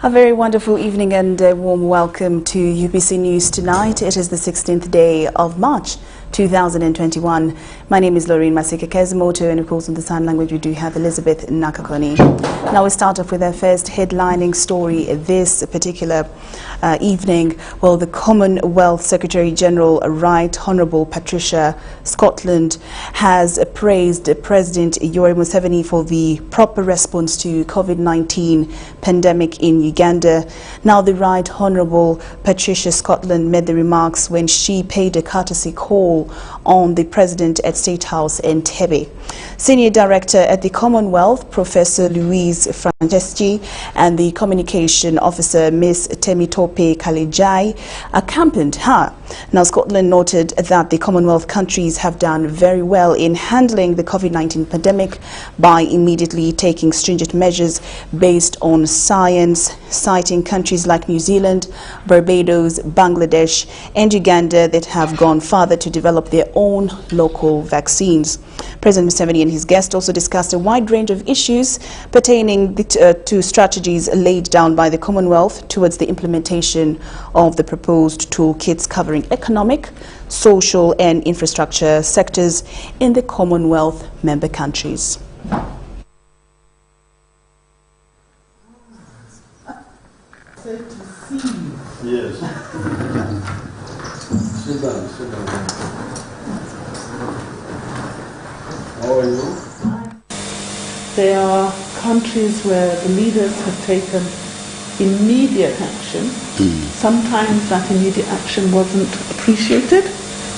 A very wonderful evening and a warm welcome to UPC News tonight. It is the 16th day of March 2021. My name is Lauryn, Masika, Kazimoto, and of course in the sign language we do have Elizabeth Nakakoni. Now we start off with our first headlining story this particular evening. Well, the Commonwealth Secretary General, Right Honourable Patricia Scotland, has praised President Yoweri Museveni for the proper response to COVID-19 pandemic in Uganda. Now, the Right Honourable Patricia Scotland made the remarks when she paid a courtesy call on the President at State House in Entebbe. Senior Director at the Commonwealth, Professor Louise Franceschi, and the Communication Officer, Ms. Temitope Kalejai, accompanied her. Now, Scotland noted that the Commonwealth countries have done very well in handling the COVID-19 pandemic by immediately taking stringent measures based on science, citing countries like New Zealand, Barbados, Bangladesh, and Uganda that have gone further to develop their own local vaccines. President Museveni and his guest also discussed a wide range of issues pertaining to strategies laid down by the Commonwealth towards the implementation of the proposed toolkits covering economic, social and infrastructure sectors in the Commonwealth member countries. Yes. Sit down, sit down. How are you? There are countries where the leaders have taken immediate action. Sometimes that immediate action wasn't appreciated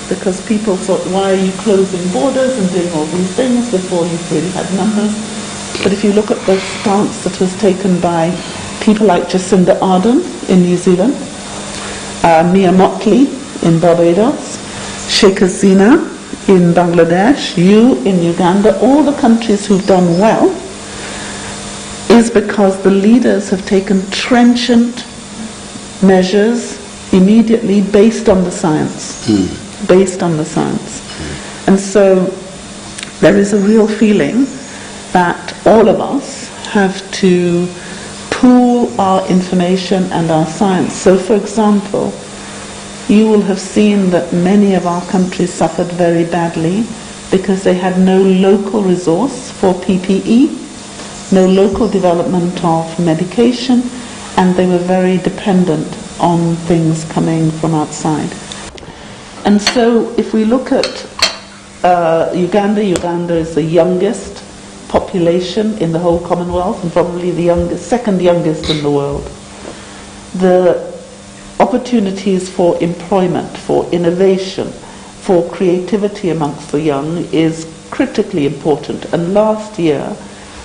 because people thought, why are you closing borders and doing all these things before you've really had numbers? But if you look at the stance that was taken by people like Jacinda Ardern in New Zealand, Mia Mottley in Barbados, Sheikh Hasina in Bangladesh, you in Uganda, all the countries who've done well, is because the leaders have taken trenchant measures immediately based on the science. Based on the science. And so there is a real feeling that all of us have to pool our information and our science. So, for example, you will have seen that many of our countries suffered very badly because they had no local resource for PPE, no local development of medication, and they were very dependent on things coming from outside. And so if we look at Uganda is the youngest population in the whole Commonwealth and probably the second youngest in the world. The opportunities for employment, for innovation, for creativity amongst the young is critically important. And last year,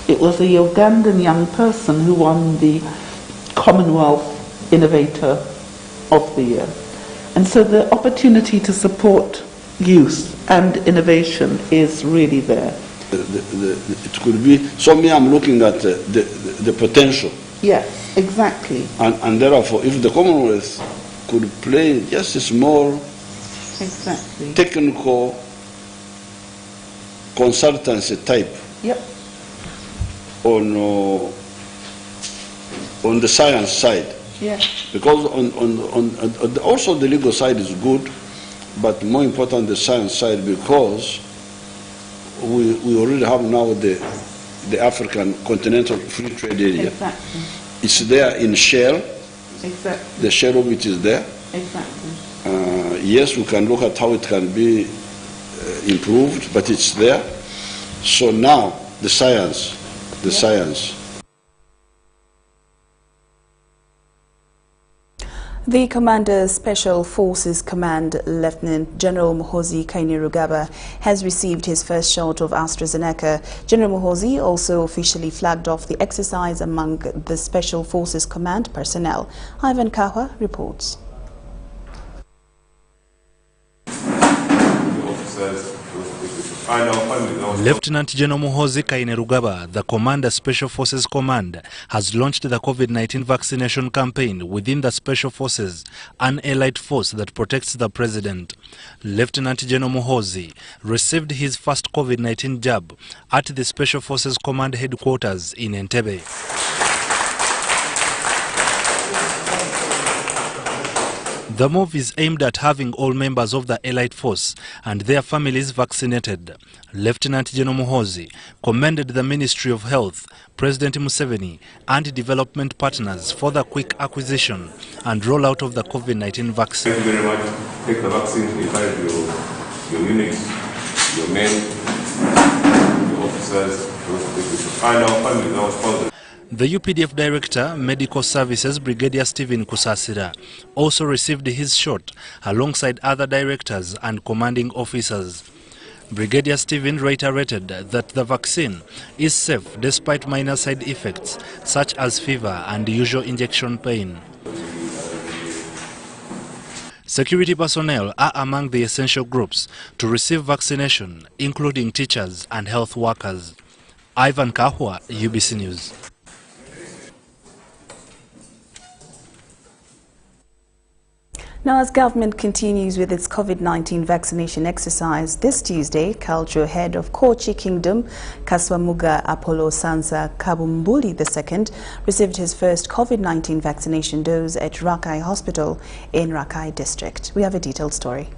it was a Ugandan young person who won the Commonwealth Innovator of the Year. And so the opportunity to support youth and innovation is really there. It could be, so me I'm looking at the potential. Yes, exactly. And therefore, if the Commonwealth could play just a small technical consultancy type on the science side. Yes. Because also the legal side is good, but more important the science side, because we already have now the African Continental Free Trade Area. Exactly. It's there in shell. Exactly. The shell of it is there. Exactly. Yes, we can look at how it can be improved, but it's there. So now the science. The Commander Special Forces Command, Lieutenant General Muhoozi Kainerugaba, has received his first shot of AstraZeneca. General Muhoozi also officially flagged off the exercise among the Special Forces Command personnel. Ivan Kahwa reports. Lieutenant General Muhoozi Kainerugaba, the Commander Special Forces Command, has launched the COVID-19 vaccination campaign within the Special Forces, an allied force that protects the President. Lieutenant General Muhoozi received his first COVID-19 jab at the Special Forces Command headquarters in Entebbe. The move is aimed at having all members of the elite force and their families vaccinated. Lieutenant General Muhoozi commended the Ministry of Health, President Museveni, and development partners for the quick acquisition and rollout of the COVID-19 vaccine. Thank you very much. Take the vaccine, encourage your units, your men, your officers, and our families, our sponsors. The UPDF Director, Medical Services, Brigadier Stephen Kusasira, also received his shot alongside other directors and commanding officers. Brigadier Stephen reiterated that the vaccine is safe despite minor side effects such as fever and usual injection pain. Security personnel are among the essential groups to receive vaccination, including teachers and health workers. Ivan Kahwa, UBC News. Now, as government continues with its COVID-19 vaccination exercise, this Tuesday, cultural head of Kochi Kingdom, Kaswamuga Apollo Sansa Kabumbuli II, received his first COVID-19 vaccination dose at Rakai Hospital in Rakai District. We have a detailed story.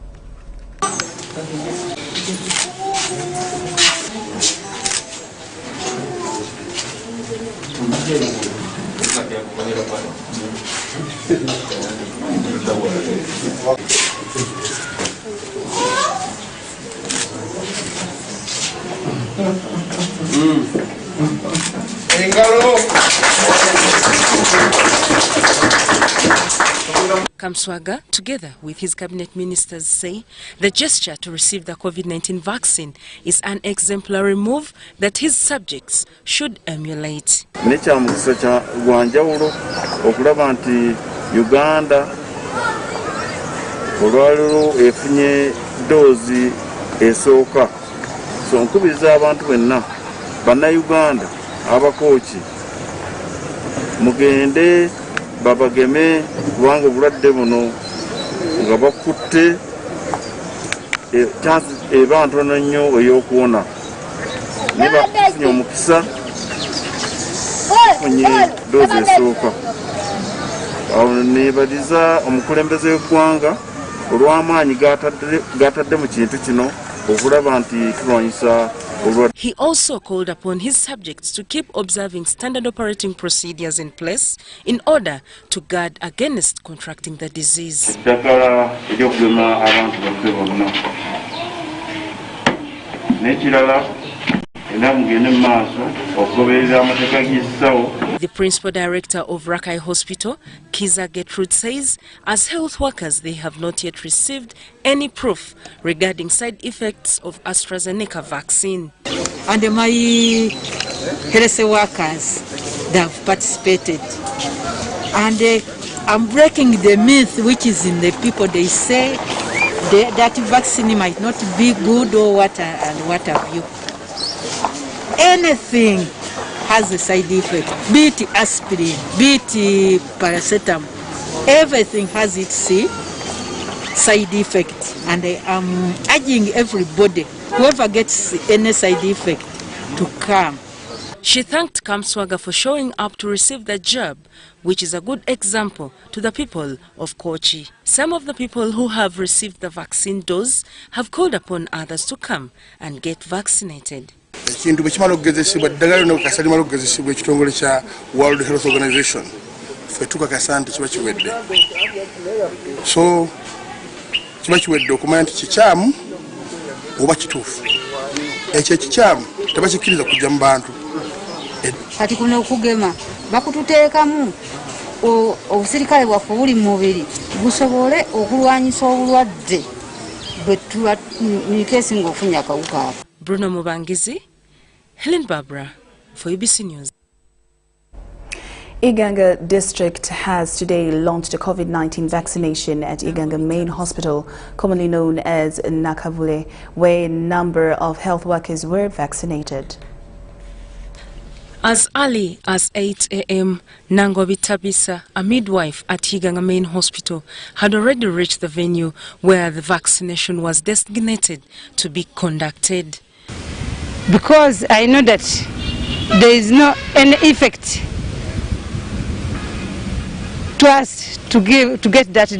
Kamswaga, together with his cabinet ministers, say the gesture to receive the COVID-19 vaccine is an exemplary move that his subjects should emulate. Uganda olwaliro efunye doozi esooka so nkubiriza abantu benna bannayuganda abakooki mugende babageme kubanga obulwadde buno nga bakutte chance eba ntono nnyo ey'okuwona ne bafunye omukisa funye doozi esooka. Nebadiza omukulembeze w'eggwanga olw'amaanyi gatadde mu kintu kino okulaba nti tulwanyisa olwadde. He also called upon his subjects to keep observing standard operating procedures in place in order to guard against contracting the disease. Eddagala ery'okugema abantu baffe bonna n'ekirala era mugende mu maaso okugoberera amateeka g'essawo. The principal director of Rakai Hospital, Kiza Gertrude, says as health workers they have not yet received any proof regarding side effects of AstraZeneca vaccine. And my health workers, they have participated. And I'm breaking the myth which is in the people. They say that vaccine might not be good or what and what have you. Anything has a side effect, be it aspirin, be it paracetamol, everything has its side effect, and I am urging everybody, whoever gets any side effect, to come. She thanked Kamswaga for showing up to receive the jab, which is a good example to the people of Kochi. Some of the people who have received the vaccine dose have called upon others to come and get vaccinated. Ekintu bwekimala okugezesebwa eddagala lino kasa limala okugezesebwa ekitongole kya World Health Organization ffe tukakasa nti kiba kiwedde, so kiba kiwedde okumanya nti kikyamu oba kituufu. Ekyo ekikyamu tebakikkiriza kujja mu bantu. Kati kuno okugema bakututeekamu obusirikale bwaffe buli mu mubiri gusobole okulwanyisa obulwadde bwe tuba nikesi ng'ofunye akawuka ako. Bruno Mubangizi, Helen Barbara for UBC News. Iganga District has today launched a COVID-19 vaccination at Iganga Main Hospital, commonly known as Nakavule, where a number of health workers were vaccinated. As early as 8 a.m., Nangobi Tabisa, a midwife at Iganga Main Hospital, had already reached the venue where the vaccination was designated to be conducted. Because I know that there is no any effect to us to get that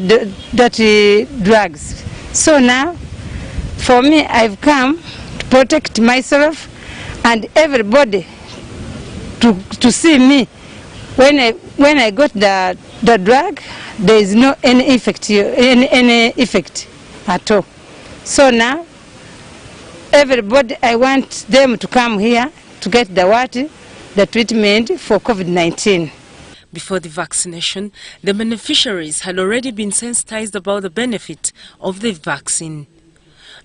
drugs. So now, for me, I've come to protect myself and everybody to see me. When I got the drug, there is no any effect at all. So now, everybody, I want them to come here to get the treatment for COVID-19. Before the vaccination, the beneficiaries had already been sensitized about the benefit of the vaccine.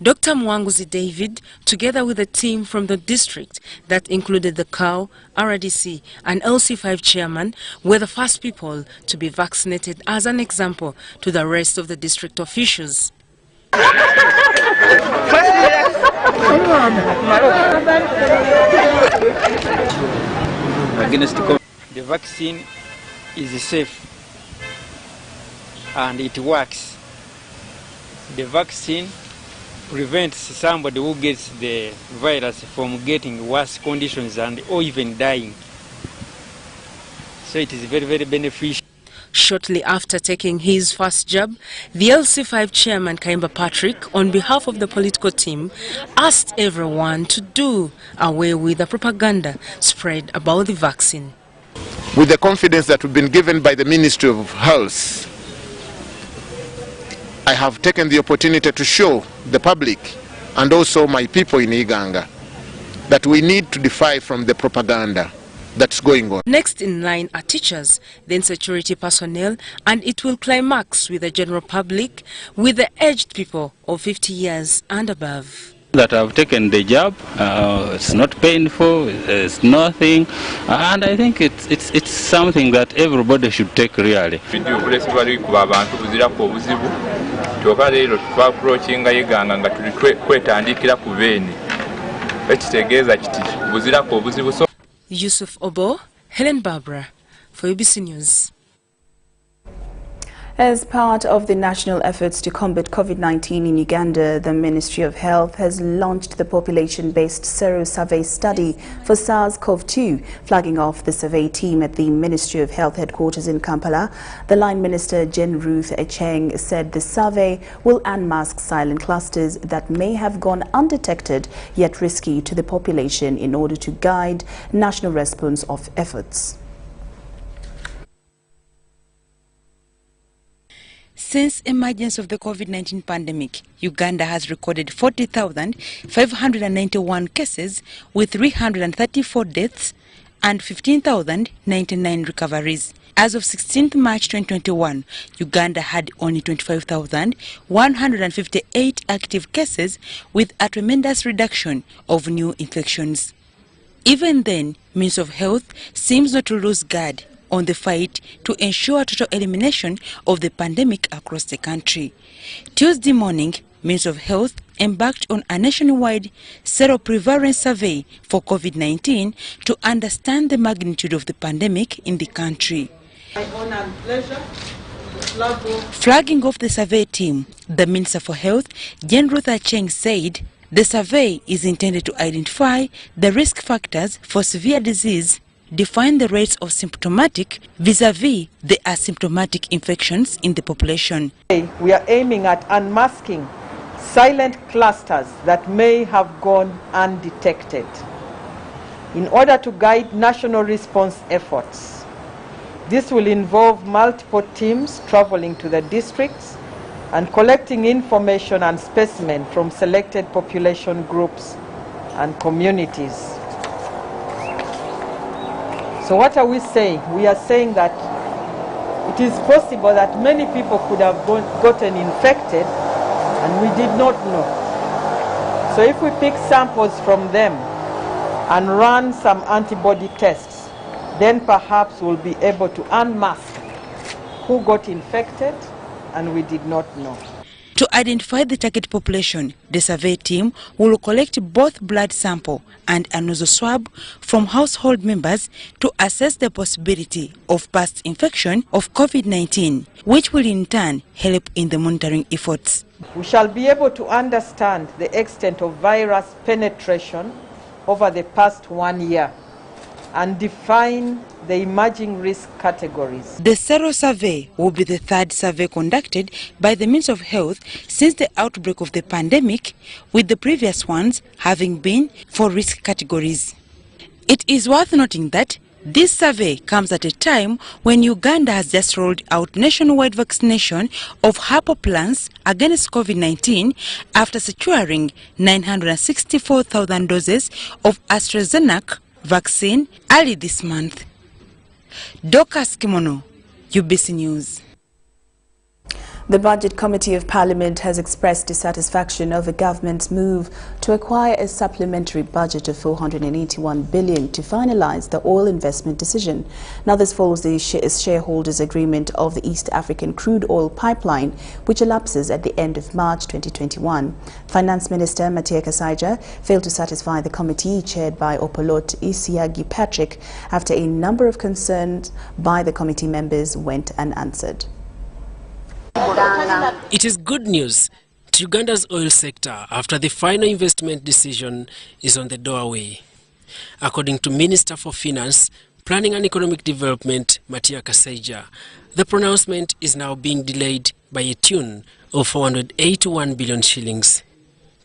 Dr. Mwanguzi David, together with a team from the district that included the COW, RDC and LC5 chairman, were the first people to be vaccinated as an example to the rest of the district officials. The vaccine is safe and it works. The vaccine prevents somebody who gets the virus from getting worse conditions or even dying. So it is very, very beneficial. Shortly after taking his first jab, the LC5 chairman, Kaimba Patrick, on behalf of the political team, asked everyone to do away with the propaganda spread about the vaccine. With the confidence that we've been given by the Ministry of Health, I have taken the opportunity to show the public and also my people in Iganga that we need to defy from the propaganda that's going on. Next in line are teachers, then security personnel, and it will climax with the general public, with the aged people of 50 years and above. That I've taken the jab, it's not painful, it's nothing, and I think it's something that everybody should take really. Yusuf Obo, Helen Barbara, for UBC News. As part of the national efforts to combat COVID-19 in Uganda, the Ministry of Health has launched the population-based sero-survey study for SARS-CoV-2, flagging off the survey team at the Ministry of Health headquarters in Kampala. The line minister, Jen Ruth Echeng, said the survey will unmask silent clusters that may have gone undetected yet risky to the population in order to guide national response of efforts. Since emergence of the COVID-19 pandemic, Uganda has recorded 40,591 cases with 334 deaths and 15,099 recoveries. As of 16th March 2021, Uganda had only 25,158 active cases with a tremendous reduction of new infections. Even then, Ministry of Health seems not to lose guard on the fight to ensure total elimination of the pandemic across the country. Tuesday morning, Ministry of Health embarked on a nationwide seroprevalence survey for COVID-19 to understand the magnitude of the pandemic in the country. Flagging off the survey team, the Minister for Health, Jen Ruth Echeng, said the survey is intended to identify the risk factors for severe disease, define the rates of symptomatic vis-a-vis the asymptomatic infections in the population. We are aiming at unmasking silent clusters that may have gone undetected in order to guide national response efforts. This will involve multiple teams traveling to the districts and collecting information and specimens from selected population groups and communities. So what are we saying? We are saying that it is possible that many people could have gotten infected and we did not know. So if we pick samples from them and run some antibody tests, then perhaps we'll be able to unmask who got infected and we did not know. To identify the target population, the survey team will collect both blood sample and a nasal swab from household members to assess the possibility of past infection of COVID-19, which will in turn help in the monitoring efforts. We shall be able to understand the extent of virus penetration over the past 1 year. and define the emerging risk categories. The Sero survey will be the third survey conducted by the Ministry of Health since the outbreak of the pandemic, with the previous ones having been for risk categories. It is worth noting that this survey comes at a time when Uganda has just rolled out nationwide vaccination of herbal plants against COVID-19 after securing 964,000 doses of AstraZeneca vaccine early this month. Dorcas Kimono, UBC News. The Budget Committee of Parliament has expressed dissatisfaction over government's move to acquire a supplementary budget of 481 billion to finalize the oil investment decision. Now this follows the shareholders' agreement of the East African crude oil pipeline, which elapses at the end of March 2021. Finance Minister Masika failed to satisfy the committee chaired by Opolot Isiagi Patrick after a number of concerns by the committee members went unanswered. It is good news to Uganda's oil sector after the final investment decision is on the doorway. According to Minister for Finance, Planning and Economic Development, Masika Kasaija, the pronouncement is now being delayed by a tune of 481 billion shillings.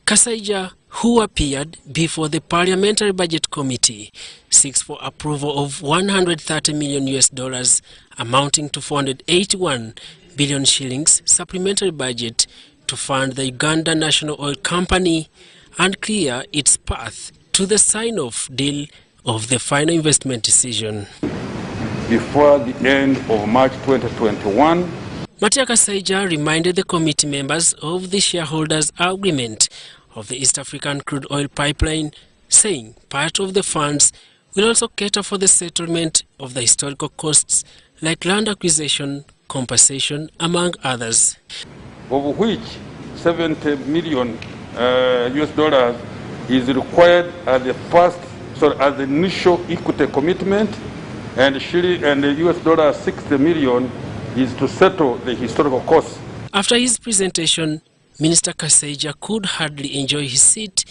Kasaija, who appeared before the Parliamentary Budget Committee, seeks for approval of $130 million amounting to 481 billion shillings supplementary budget to fund the Uganda National Oil Company and clear its path to the sign-off deal of the final investment decision. Before the end of March 2021, Masika Kasaija reminded the committee members of the shareholders' agreement of the East African crude oil pipeline, saying part of the funds will also cater for the settlement of the historical costs like land acquisition, compensation, among others. of which 70 million US dollars is required as as the initial equity commitment, and US dollar 60 million is to settle the historical costs. After his presentation, Minister Kasaija could hardly enjoy his seat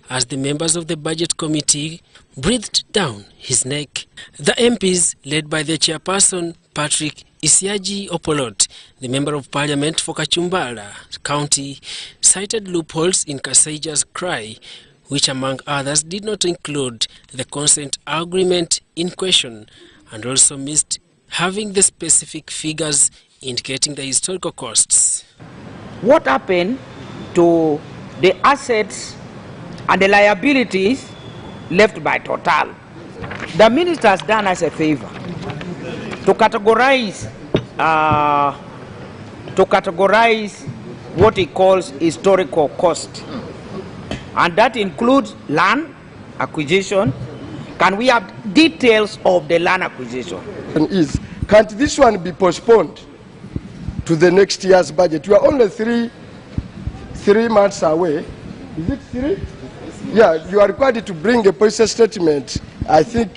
as the members of the Budget Committee breathed down his neck. The MPs, led by the chairperson, Patrick Isiagi Opolot, the Member of Parliament for Kachumbala County, cited loopholes in Kasaija's cry, which among others did not include the consent agreement in question and also missed having the specific figures indicating the historical costs. What happened to the assets and the liabilities left by Total? The minister has done us a favor to categorize what he calls historical cost, and that includes land acquisition. Can we have details of the land acquisition? Can't this one be postponed to the next year's budget? We are only three months away. Is it 3? Yeah, you are required to bring a policy statement, I think,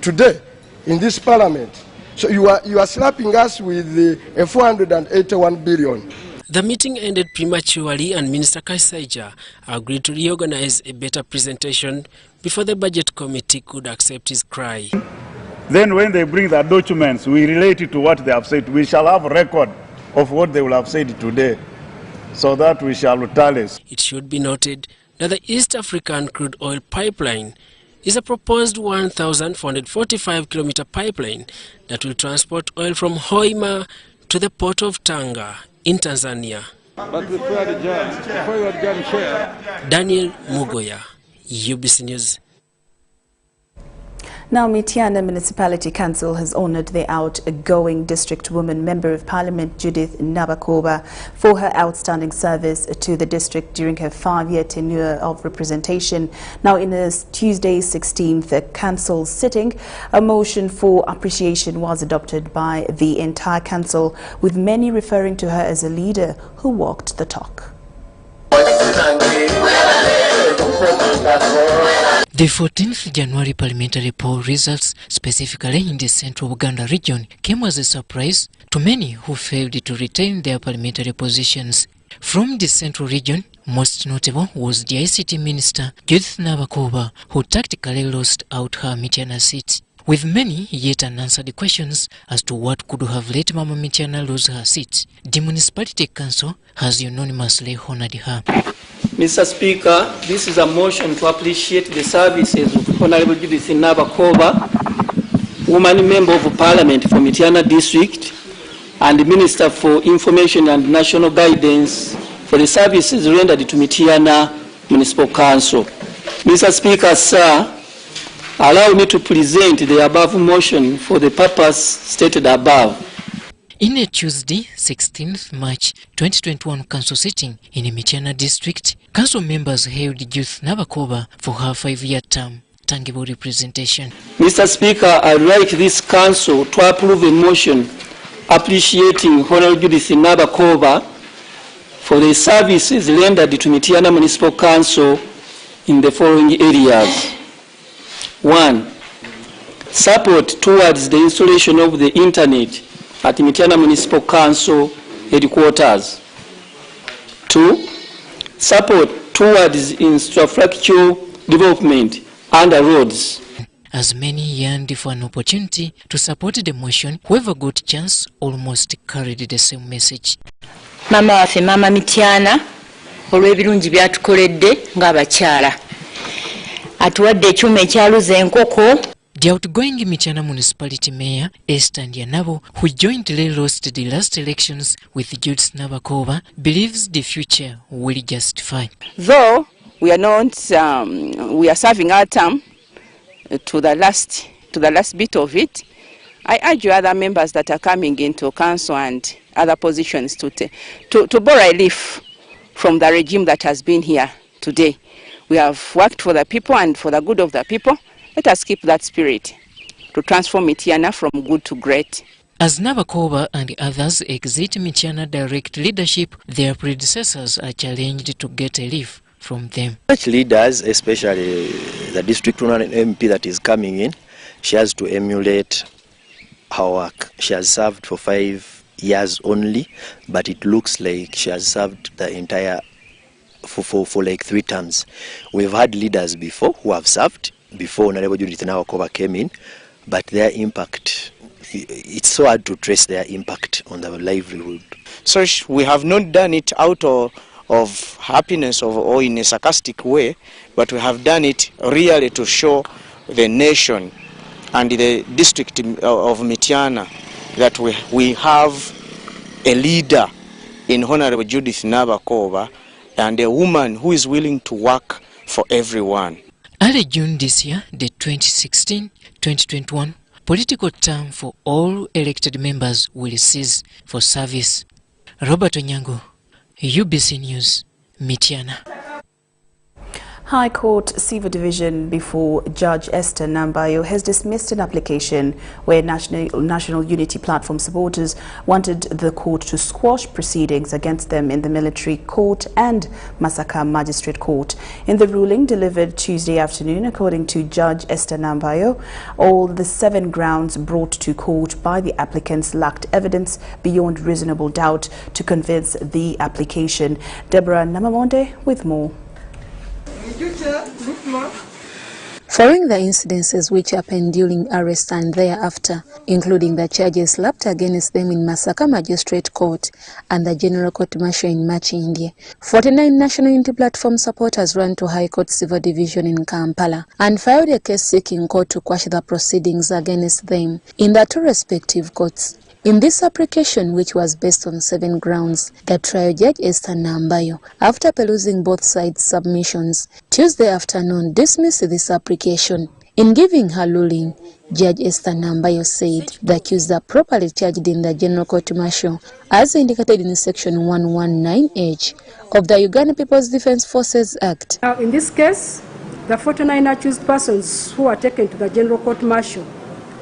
today in this parliament. So you are slapping us with 481 billion. The meeting ended prematurely and Minister Kasaija agreed to reorganize a better presentation before the Budget Committee could accept his cry. Then when they bring the documents, we relate it to what they have said. We shall have a record of what they will have said today, so that we shall tally. It should be noted that the East African crude oil pipeline is a proposed 1,445-kilometer pipeline that will transport oil from Hoima to the port of Tanga in Tanzania. Daniel Mugoya, UBC News. Now, Mityana Municipality Council has honoured the outgoing District Woman Member of Parliament Judith Nabakoba for her outstanding service to the district during her 5-year tenure of representation. Now, in a Tuesday's 16th council sitting, a motion for appreciation was adopted by the entire council, with many referring to her as a leader who walked the talk. The 14th January parliamentary poll results, specifically in the central Uganda region, came as a surprise to many who failed to retain their parliamentary positions. From the central region, Most notable was the ICT Minister, Judith Nabakoba, who tactically lost out her Mityana seat, with many yet unanswered questions as to what could have let Mama Mityana lose her seat. The Municipality Council has unanimously honored her. Mr. Speaker, this is a motion to appreciate the services of Honorable Judith Nabakoba, Woman Member of Parliament for Mityana District, and the Minister for Information and National Guidance for the services rendered to Mityana Municipal Council. Mr. Speaker, sir, allow me to present the above motion for the purpose stated above. In a Tuesday, 16th March 2021 council sitting in Mityana District, council members hailed Judith Nabakoba for her 5-year term. Tangible representation. Mr. Speaker, I would like this council to approve a motion appreciating Honorable Judith Nabakoba for the services rendered to Mityana Municipal Council in the following areas. 1. Support towards the installation of the internet at Mityana Municipal Council headquarters. 2. Support towards infrastructure development under roads. As many yearned for an opportunity to support the motion, whoever got chance almost carried the same message. Mama waffe Mama Mityana olw'ebirungi byatukoledde ng'abakyala. Atuwadde ekyuma ekyaluza enkoko. The outgoing Mityana Municipality Mayor, Esther Ndianabo, who jointly lost the last elections with Judith Nabakoba, believes the future will justify. Though we are not, we are serving our term to the last bit of it, I urge you other members that are coming into council and other positions to borrow a leaf from the regime that has been here today. We have worked for the people and for the good of the people. Let us keep that spirit to transform Mityana from good to great. As Nabakoba and others exit Mityana direct leadership, their predecessors are challenged to get a leaf from them. Such leaders, especially the district MP that is coming in, she has to emulate her work. She has served for 5 years only, but it looks like she has served the entire for like 3 terms. We've had leaders before who have served before Honorable Judith Nabakoba came in, but their impact, it's so hard to trace their impact on the livelihood. So we have not done it out of happiness or in a sarcastic way, but we have done it really to show the nation and the district of Mityana that we have a leader in Honorable Judith Nabakoba and a woman who is willing to work for everyone. Early June this year, the 2016-2021 political term for all elected members will cease for service. Robert Onyango, UBC News, Mityana. High Court Civil Division before Judge Esther Nambayo has dismissed an application where National Unity Platform supporters wanted the court to squash proceedings against them in the Military Court and Masika Magistrate Court. In the ruling delivered Tuesday afternoon, according to Judge Esther Nambayo, all the 7 grounds brought to court by the applicants lacked evidence beyond reasonable doubt to convince the application. Deborah Namamonde with more. Following the incidences which happened during arrest and thereafter, including the charges slapped against them in Masika Magistrate Court and the General Court Martial in Machi, India, 49 National Unity Platform supporters ran to High Court Civil Division in Kampala and filed a case seeking court to quash the proceedings against them in the 2 respective courts. In this application, which was based on 7 grounds, the trial judge Esther Nambayo, after perusing both sides' submissions, Tuesday afternoon dismissed this application. In giving her ruling, Judge Esther Nambayo said the accused are properly charged in the General Court Martial as indicated in Section 119H of the Uganda People's Defence Forces Act. Now, in this case, the 49 accused persons who were taken to the General Court Martial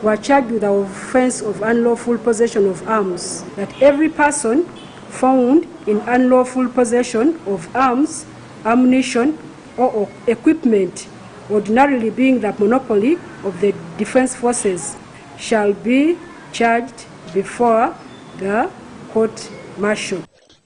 were charged with the offense of unlawful possession of arms, that every person found in unlawful possession of arms, ammunition, or equipment, ordinarily being the monopoly of the defense forces, shall be charged before the court martial.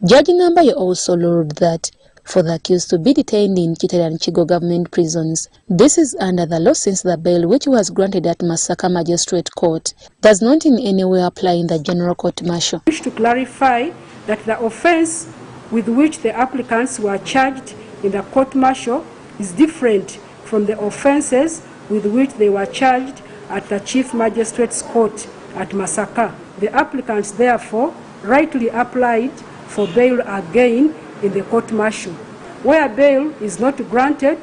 Judge Nambayo also ruled that for the accused to be detained in Kitale and Chigo government prisons. This is under the law since the bail, which was granted at Masaka Magistrate Court, does not in any way apply in the General Court Martial. I wish to clarify that the offence with which the applicants were charged in the court martial is different from the offences with which they were charged at the Chief Magistrate's Court at Masaka. The applicants therefore rightly applied for bail again in the court martial. Where bail is not granted,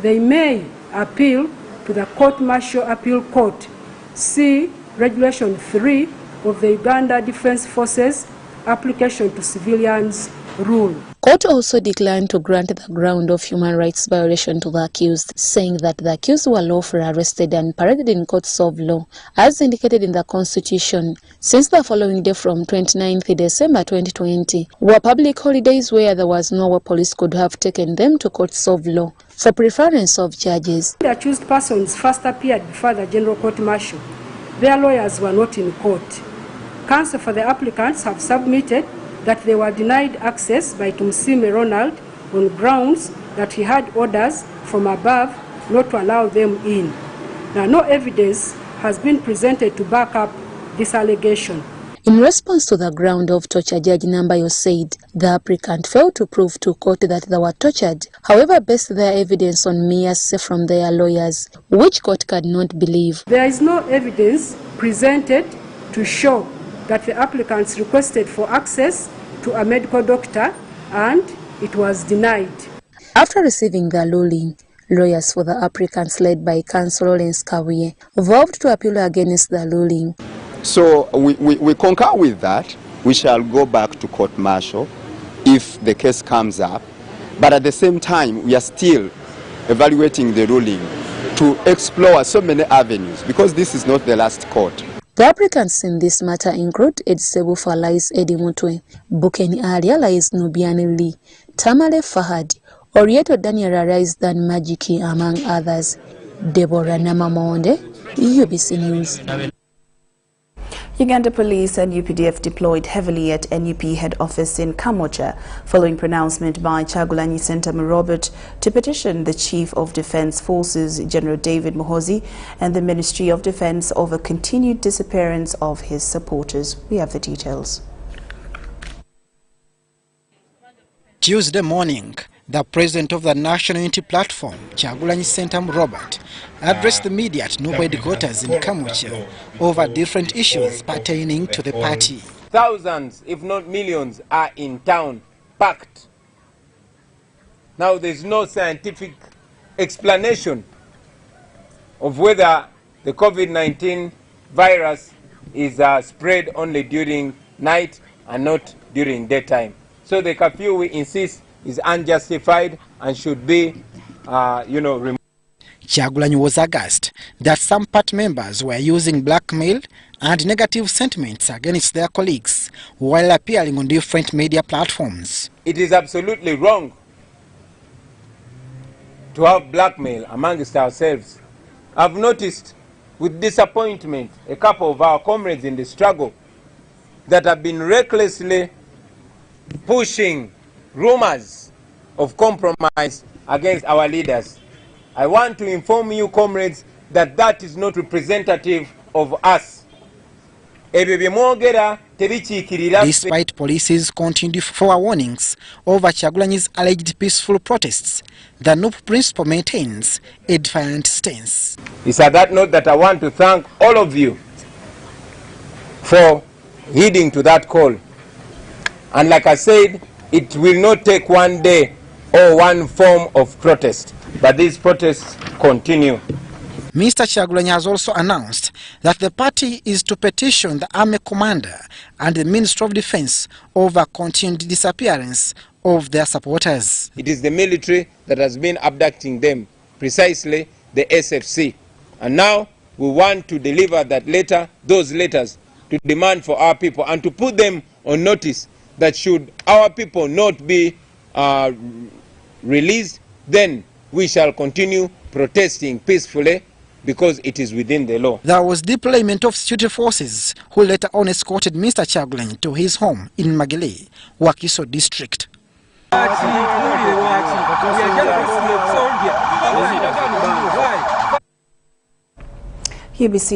they may appeal to the Court Martial Appeal Court. See Regulation 3 of the Uganda Defence Forces Application to Civilians Rule. Court also declined to grant the ground of human rights violation to the accused, saying that the accused were lawfully arrested and paraded in courts of law, as indicated in the Constitution, since the following day from 29th December 2020 were public holidays where there was no way police could have taken them to courts of law for preference of charges. The accused persons first appeared before the General Court Martial. Their lawyers were not in court. Counsel for the applicants have submitted that they were denied access by Tumsime Ronald on grounds that he had orders from above not to allow them in. Now, no evidence has been presented to back up this allegation. In response to the ground of torture, Judge Nambayo said the applicant failed to prove to court that they were tortured, however based their evidence on mere hearsay from their lawyers, which court could not believe. There is no evidence presented to show that the applicants requested for access to a medical doctor and it was denied. After receiving the ruling, lawyers for the applicants led by counsel Lauryn vowed to appeal against the ruling. So we concur with that. We shall go back to court martial if the case comes up, but at the same time we are still evaluating the ruling to explore so many avenues, because this is not the last court. The applicants in this matter include Ed Sebu Falais Edi Mutwe, Bukeni Ali Alais Nubiani Lee, Tamale Fahad, Orieto Daniel Arais Dan Majiki, among others. Deborah Namamonde, UBC News. Uganda Police and UPDF deployed heavily at NUP head office in Kamocha following pronouncement by Kyagulanyi Ssentamu Robert to petition the Chief of Defence Forces General David Muhoozi and the Ministry of Defence over continued disappearance of his supporters. We have the details. Tuesday morning, the president of the National Unity Platform, Kyagulanyi Ssentamu Robert, addressed the media at NUP headquarters in Kamocha over different issues pertaining to the party. Thousands, if not millions, are in town, packed. Now there's no scientific explanation of whether the COVID-19 virus is spread only during night and not during daytime. So the curfew, we insist, is unjustified and should be, removed. Kyagulanyi was aghast that some party members were using blackmail and negative sentiments against their colleagues while appearing on different media platforms. It is absolutely wrong to have blackmail amongst ourselves. I've noticed with disappointment a couple of our comrades in the struggle that have been recklessly pushing rumors of compromise against our leaders. I want to inform you, comrades, that that is not representative of us. Despite police's continued forewarnings over Kyagulanyi's alleged peaceful protests, the NUP principal maintains a defiant stance. It's at that note that I want to thank all of you for heeding to that call. And like I said, it will not take one day or one form of protest, but these protests continue. Mr. Kyagulanyi has also announced that the party is to petition the army commander and the Ministry of Defence over continued disappearance of their supporters. It is the military that has been abducting them, precisely the SFC. And now we want to deliver that letter, those letters, to demand for our people and to put them on notice that should our people not be released, then we shall continue protesting peacefully because it is within the law. There was deployment of security forces who later on escorted Mr. Kyagulanyi to his home in Magele, Wakiso district. UBC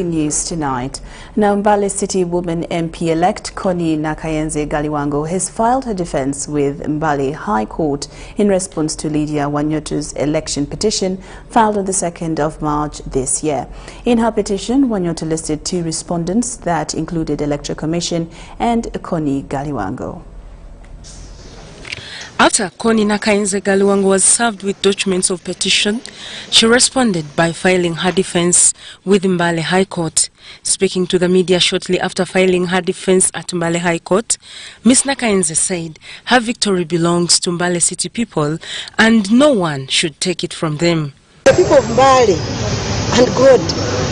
News tonight. Now, Mbale City woman MP-elect Koni Nakakoni has filed her defense with Mbale High Court in response to Lydia Wanyoto's election petition filed on the 2nd of March this year. In her petition, Wanyoto listed 2 respondents that included Electoral Commission and Koni Galiwango. After Koni Nakakoni was served with documents of petition, she responded by filing her defense with Mbale High Court. Speaking to the media shortly after filing her defense at Mbale High Court, Ms. Nakakoni said her victory belongs to Mbale City people and no one should take it from them. The people of Mbale and God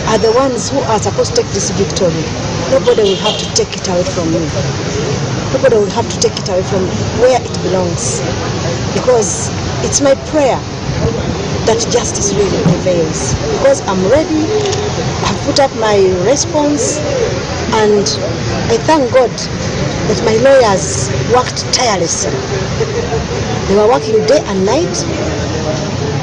are the ones who are supposed to take this victory. Nobody will have to take it away from me. Nobody will have to take it away from where it belongs, because it's my prayer that justice really prevails. Because I'm ready, I've put up my response, and I thank God that my lawyers worked tirelessly. They were working day and night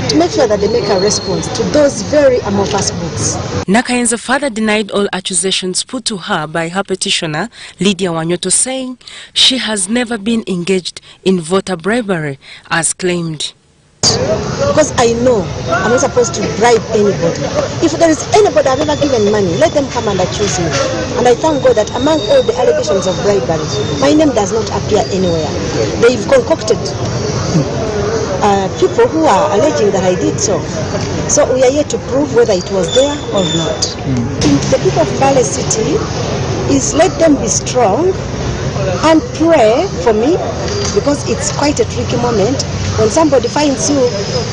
to make sure that they make a response to those very amorphous books. Nakakoni further denied all accusations put to her by her petitioner, Lydia Wanyoto, saying she has never been engaged in voter bribery as claimed. Because I know I'm not supposed to bribe anybody. If there is anybody I've ever given money, let them come and accuse me. And I thank God that among all the allegations of bribery, my name does not appear anywhere. They've concocted people who are alleging that I did so. So we are yet to prove whether it was there or not. The people of Mbale City is let them be strong and pray for me, because it's quite a tricky moment when somebody finds you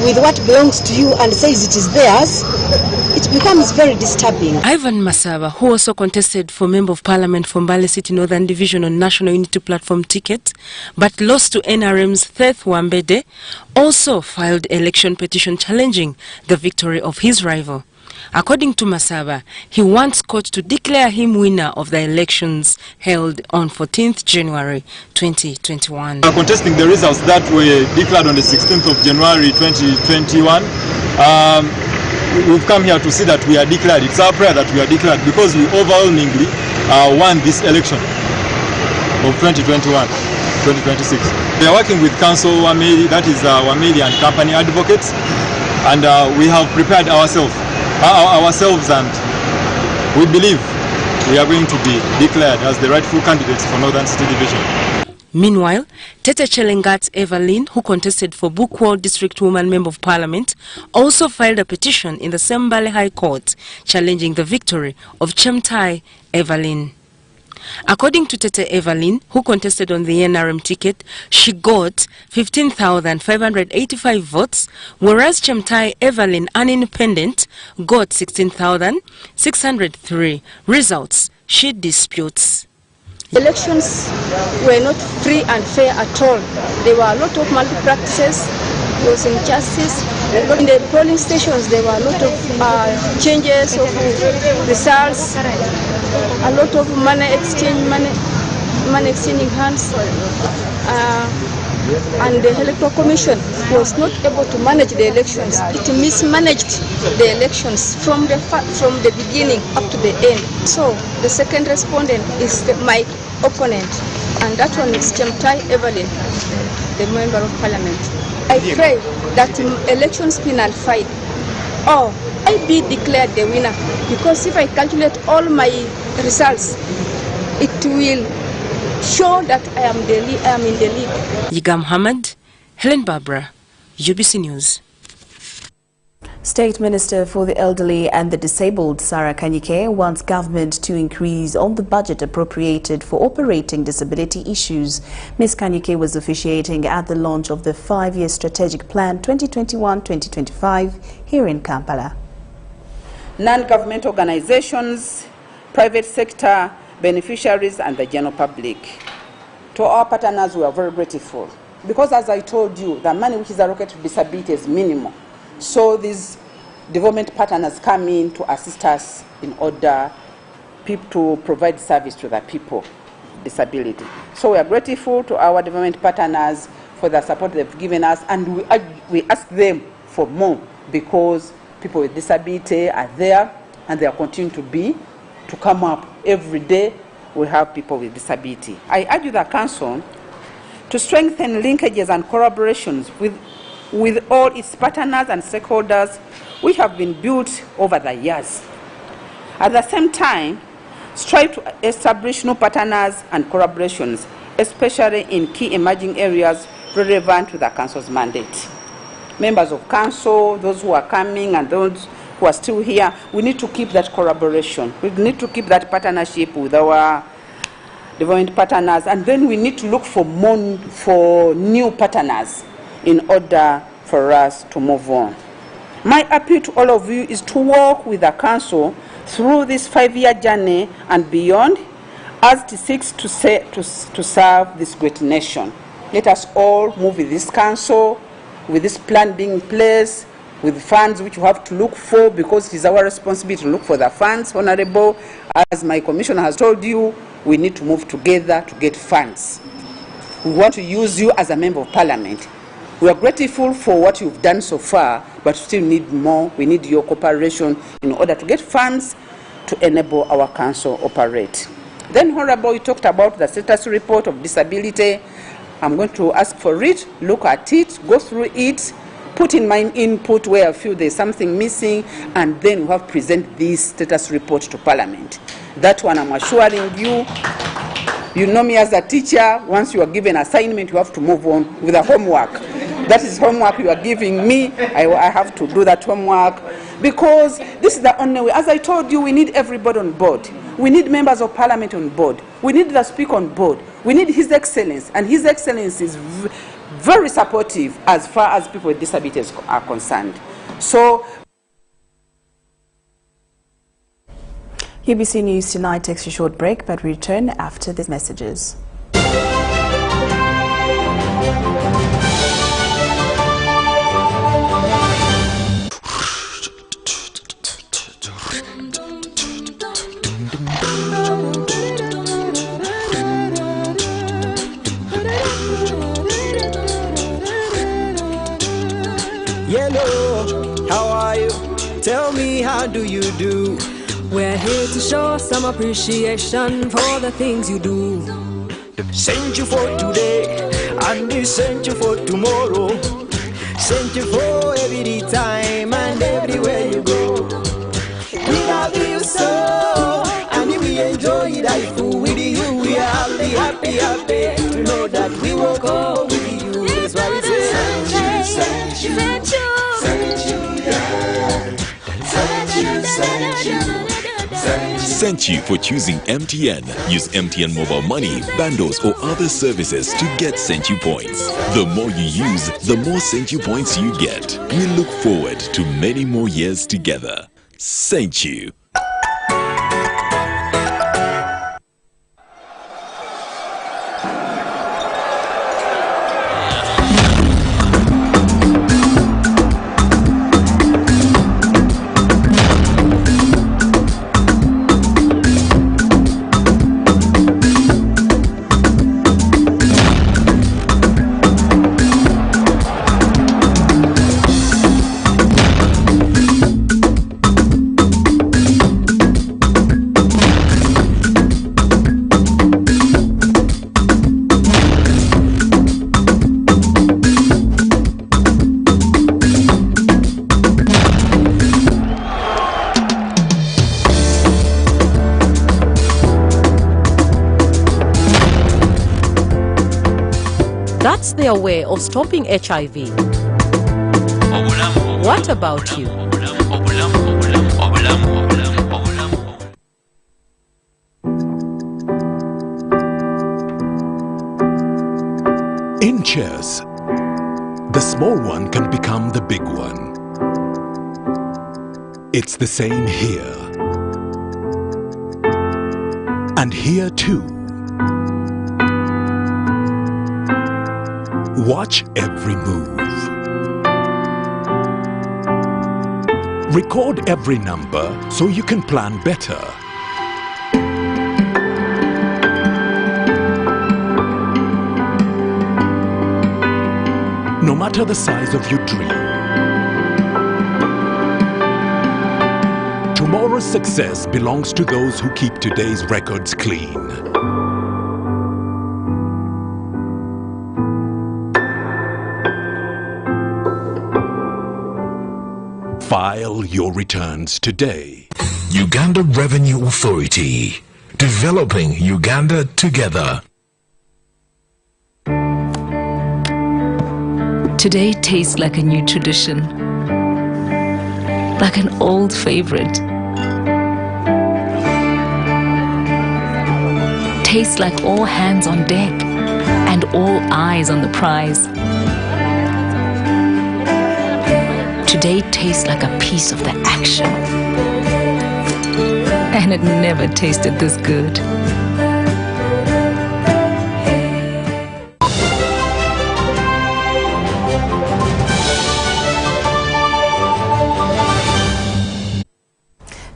with what belongs to you and says it is theirs. It becomes very disturbing. Ivan Masaba, who also contested for Member of Parliament for Mbale City Northern Division on National Unity Platform ticket, but lost to NRM's Theth Wambede, also filed election petition challenging the victory of his rival. According to Masaba, he wants court to declare him winner of the elections held on 14th January 2021. Contesting the results that were declared on the 16th of January 2021, we've come here to see that we are declared. It's our prayer that we are declared, because we overwhelmingly won this election of 2021-2026. We are working with Council Wameli, that is Wameli and Company Advocates, and we have prepared ourselves, and we believe we are going to be declared as the rightful candidates for Northern City Division. Meanwhile, Tete Chelengat's Evelyn, who contested for Bukwal District Woman Member of Parliament, also filed a petition in the same Mbale High Court challenging the victory of Chemtai Evelyn. According to Tete Evelyn, who contested on the NRM ticket, she got 15,585 votes, whereas Chemtai Evelyn, an independent, got 16,603. Results she disputes. Elections were not free and fair at all. There were a lot of malpractices. There was injustice. In the polling stations, there were a lot of changes of results, a lot of money exchanging hands, and the Electoral Commission was not able to manage the elections. It mismanaged the elections from the beginning up to the end. So the second respondent is my opponent, and that one is Chemtai Evelyn, the Member of Parliament. I pray that elections be nullified, or I be declared the winner, because if I calculate all my results, it will show that I am in the lead. Yiga Muhammad, Helen Barbara, UBC News. State Minister for the Elderly and the Disabled, Sarah Kanyike, wants government to increase on the budget appropriated for operating disability issues. Ms. Kanyike was officiating at the launch of the 5-year strategic plan 2021-2025 here in Kampala. Non-government organizations, private sector beneficiaries and the general public. To our partners, we are very grateful, because as I told you, the money which is allocated to disability is minimal. So these development partners come in to assist us in order to provide service to the people with disability. So we are grateful to our development partners for for the support they've given us, and we ask them for more, because people with disability are there and they are continuing to come up every day. We have people with disability. I urge the Council to strengthen linkages and collaborations with all its partners and stakeholders which have been built over the years. At the same time, strive to establish new partners and collaborations, especially in key emerging areas relevant to the Council's mandate. Members of Council, those who are coming and those who are still here, we need to keep that collaboration. We need to keep that partnership with our development partners, and then we need to look for new partners in order for us to move on. My appeal to all of you is to work with the Council through this 5-year journey and beyond, as it seeks to serve this great nation. Let us all move with this Council, with this plan being in place, with funds which we have to look for, because it is our responsibility to look for the funds. Honorable, as my commissioner has told you, we need to move together to get funds. We want to use you as a member of Parliament. We are grateful for what you've done so far, but still need more. We need your cooperation in order to get funds to enable our Council operate. Then, Honorable, you talked about the status report of disability. I'm going to ask for it, look at it, go through it, put in my input where I feel there's something missing, and then we have to present this status report to Parliament. That one, I'm assuring you, you know me as a teacher, once you are given assignment, you have to move on with the homework. That is homework you are giving me. I have to do that homework, because this is the only way. As I told you, we need everybody on board. We need members of Parliament on board. We need the Speaker on board. We need His Excellency, and His Excellency is very supportive as far as people with disabilities are concerned. So, UBC News Tonight takes a short break, but we return after these messages. Hello, how are you? Tell me, how do you do? We're here to show some appreciation for the things you do. Thank you for today, and thank you for tomorrow. Thank you for every time and everywhere you go. We love you so, and we enjoy life with you. We are happy, happy, happy to know that we will go with you. That's why we say thank you, thank you, thank you, thank you, yeah. Thank you, thank you. Thank you for choosing MTN. Use MTN Mobile Money, bundles or other services to get Thank You points. The more you use, the more Thank You points you get. We look forward to many more years together. Thank you. That's their way of stopping HIV. What about you? In chess, the small one can become the big one. It's the same here. And here too. Watch every move. Record every number so you can plan better. matter the size of your dream, tomorrow's success belongs to those who keep today's records clean. File your returns today. Uganda Revenue Authority. Developing Uganda together. Today tastes like a new tradition, like an old favorite. Tastes like all hands on deck and all eyes on the prize. Today tastes like a piece of the action. And it never tasted this good.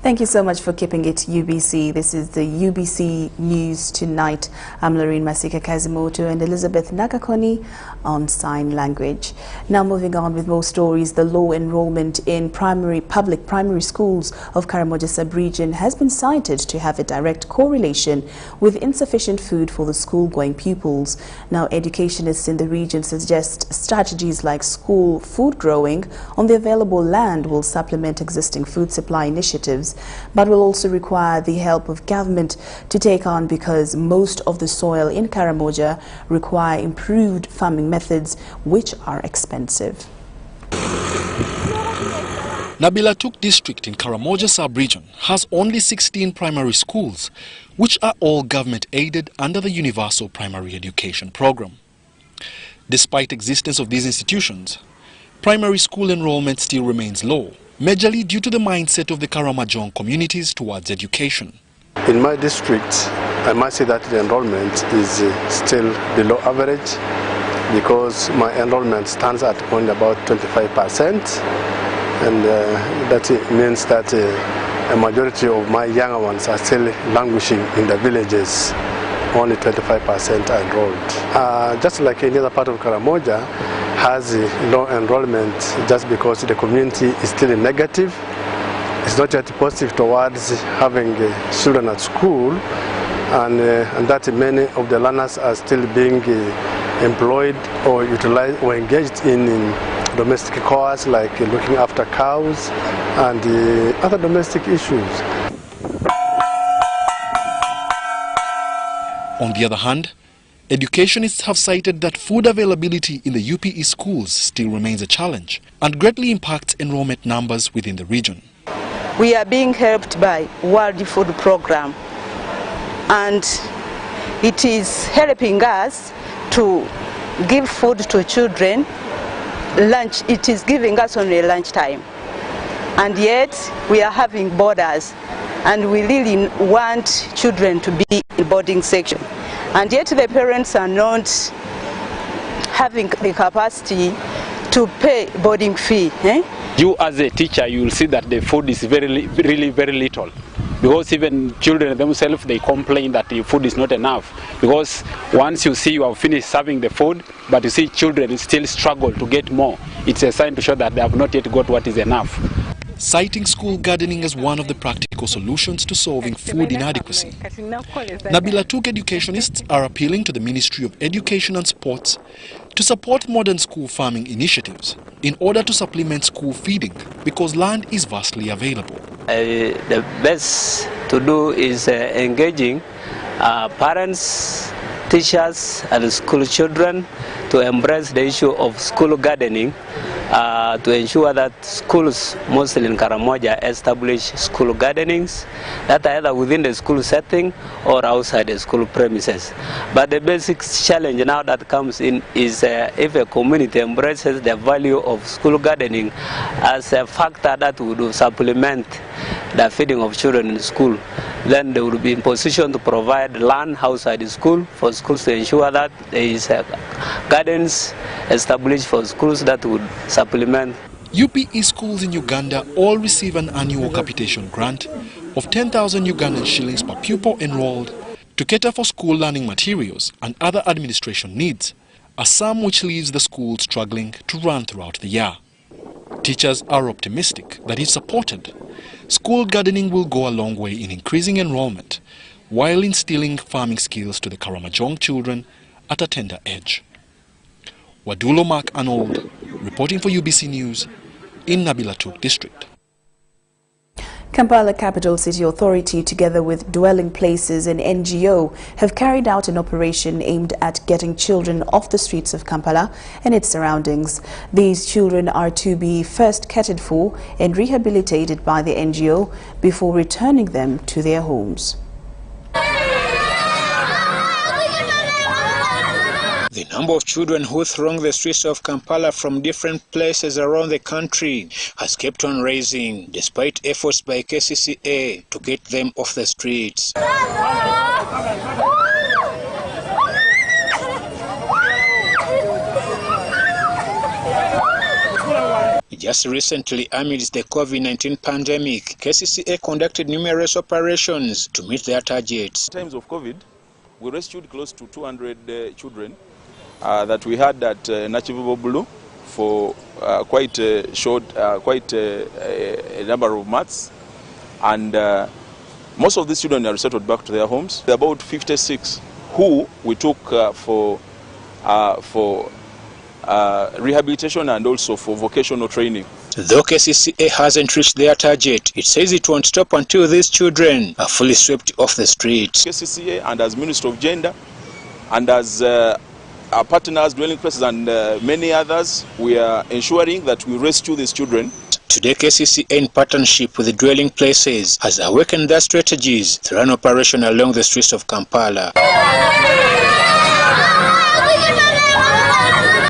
Thank you so much for keeping it UBC. This is the UBC News Tonight. I'm Lauryn, Masika, Kazimoto and Elizabeth Nakakoni on sign language. Now moving on with more stories, the low enrollment in public primary schools of Karamoja sub-region has been cited to have a direct correlation with insufficient food for the school-going pupils. Now educationists in the region suggest strategies like school food growing on the available land will supplement existing food supply initiatives, but will also require the help of government to take on, because most of the soil in Karamoja require improved farming methods which are expensive. Nabilatuk district in Karamoja sub-region has only 16 primary schools, which are all government aided under the Universal Primary Education Program. Despite existence of these institutions, primary school enrollment still remains low, majorly due to the mindset of the Karamojong communities towards education. In my district, I must say that the enrollment is still below average, because my enrollment stands at only about 25%, and that means that a majority of my younger ones are still languishing in the villages. Only 25% are enrolled. Just like any other part of Karamoja has low enrollment, just because the community is still negative. It's not yet positive towards having children at school, and that many of the learners are still being employed or utilized or engaged in domestic chores like looking after cows and other domestic issues. On the other hand, educationists have cited that food availability in the UPE schools still remains a challenge and greatly impacts enrollment numbers within the region. We are being helped by World Food Program, and it is helping us to give food to children. Lunch, it is giving us only lunchtime, and yet we are having borders, and we really want children to be in boarding section, and yet the parents are not having the capacity to pay boarding fee. You as a teacher, you will see that the food is really very little, because even children themselves, they complain that the food is not enough, because once you see you have finished serving the food, but you see children still struggle to get more, it's a sign to show that they have not yet got what is enough. Citing school gardening as one of the practical solutions to solving food inadequacy, Nabilatuk educationists are appealing to the Ministry of Education and Sports to support modern school farming initiatives in order to supplement school feeding, because land is vastly available. The best to do is engaging parents, teachers and school children to embrace the issue of school gardening, to ensure that schools, mostly in Karamoja, establish school gardenings that are either within the school setting or outside the school premises. But the basic challenge now that comes in is if a community embraces the value of school gardening as a factor that would supplement the feeding of children in school, then they would be in position to provide land outside the school for schools to ensure that there is gardens established for schools that would supplement. UPE schools in Uganda all receive an annual capitation grant of 10,000 Ugandan shillings per pupil enrolled to cater for school learning materials and other administration needs, a sum which leaves the school struggling to run throughout the year. Teachers are optimistic that if supported, school gardening will go a long way in increasing enrollment while instilling farming skills to the Karamojong children at a tender age. Wadulo Mark Arnold, reporting for UBC News in Nabilatuk District. Kampala Capital City Authority, together with Dwelling Places and NGO, have carried out an operation aimed at getting children off the streets of Kampala and its surroundings. These children are to be first catered for and rehabilitated by the NGO before returning them to their homes. The number of children who throng the streets of Kampala from different places around the country has kept on rising, despite efforts by KCCA to get them off the streets. Just recently, amidst the COVID-19 pandemic, KCCA conducted numerous operations to meet their targets. In times of COVID, we rescued close to 200 children that we had at Nachivabo Blue for quite a number of months, and most of these children are resettled back to their homes. There are about 56 who we took for rehabilitation and also for vocational training. Though KCCA hasn't reached their target, it says it won't stop until these children are fully swept off the streets. KCCA and as Minister of Gender and as our partners, Dwelling Places and many others, we are ensuring that we rescue these children. Today, KCCA, in partnership with the Dwelling Places, has awakened their strategies through an operation along the streets of Kampala.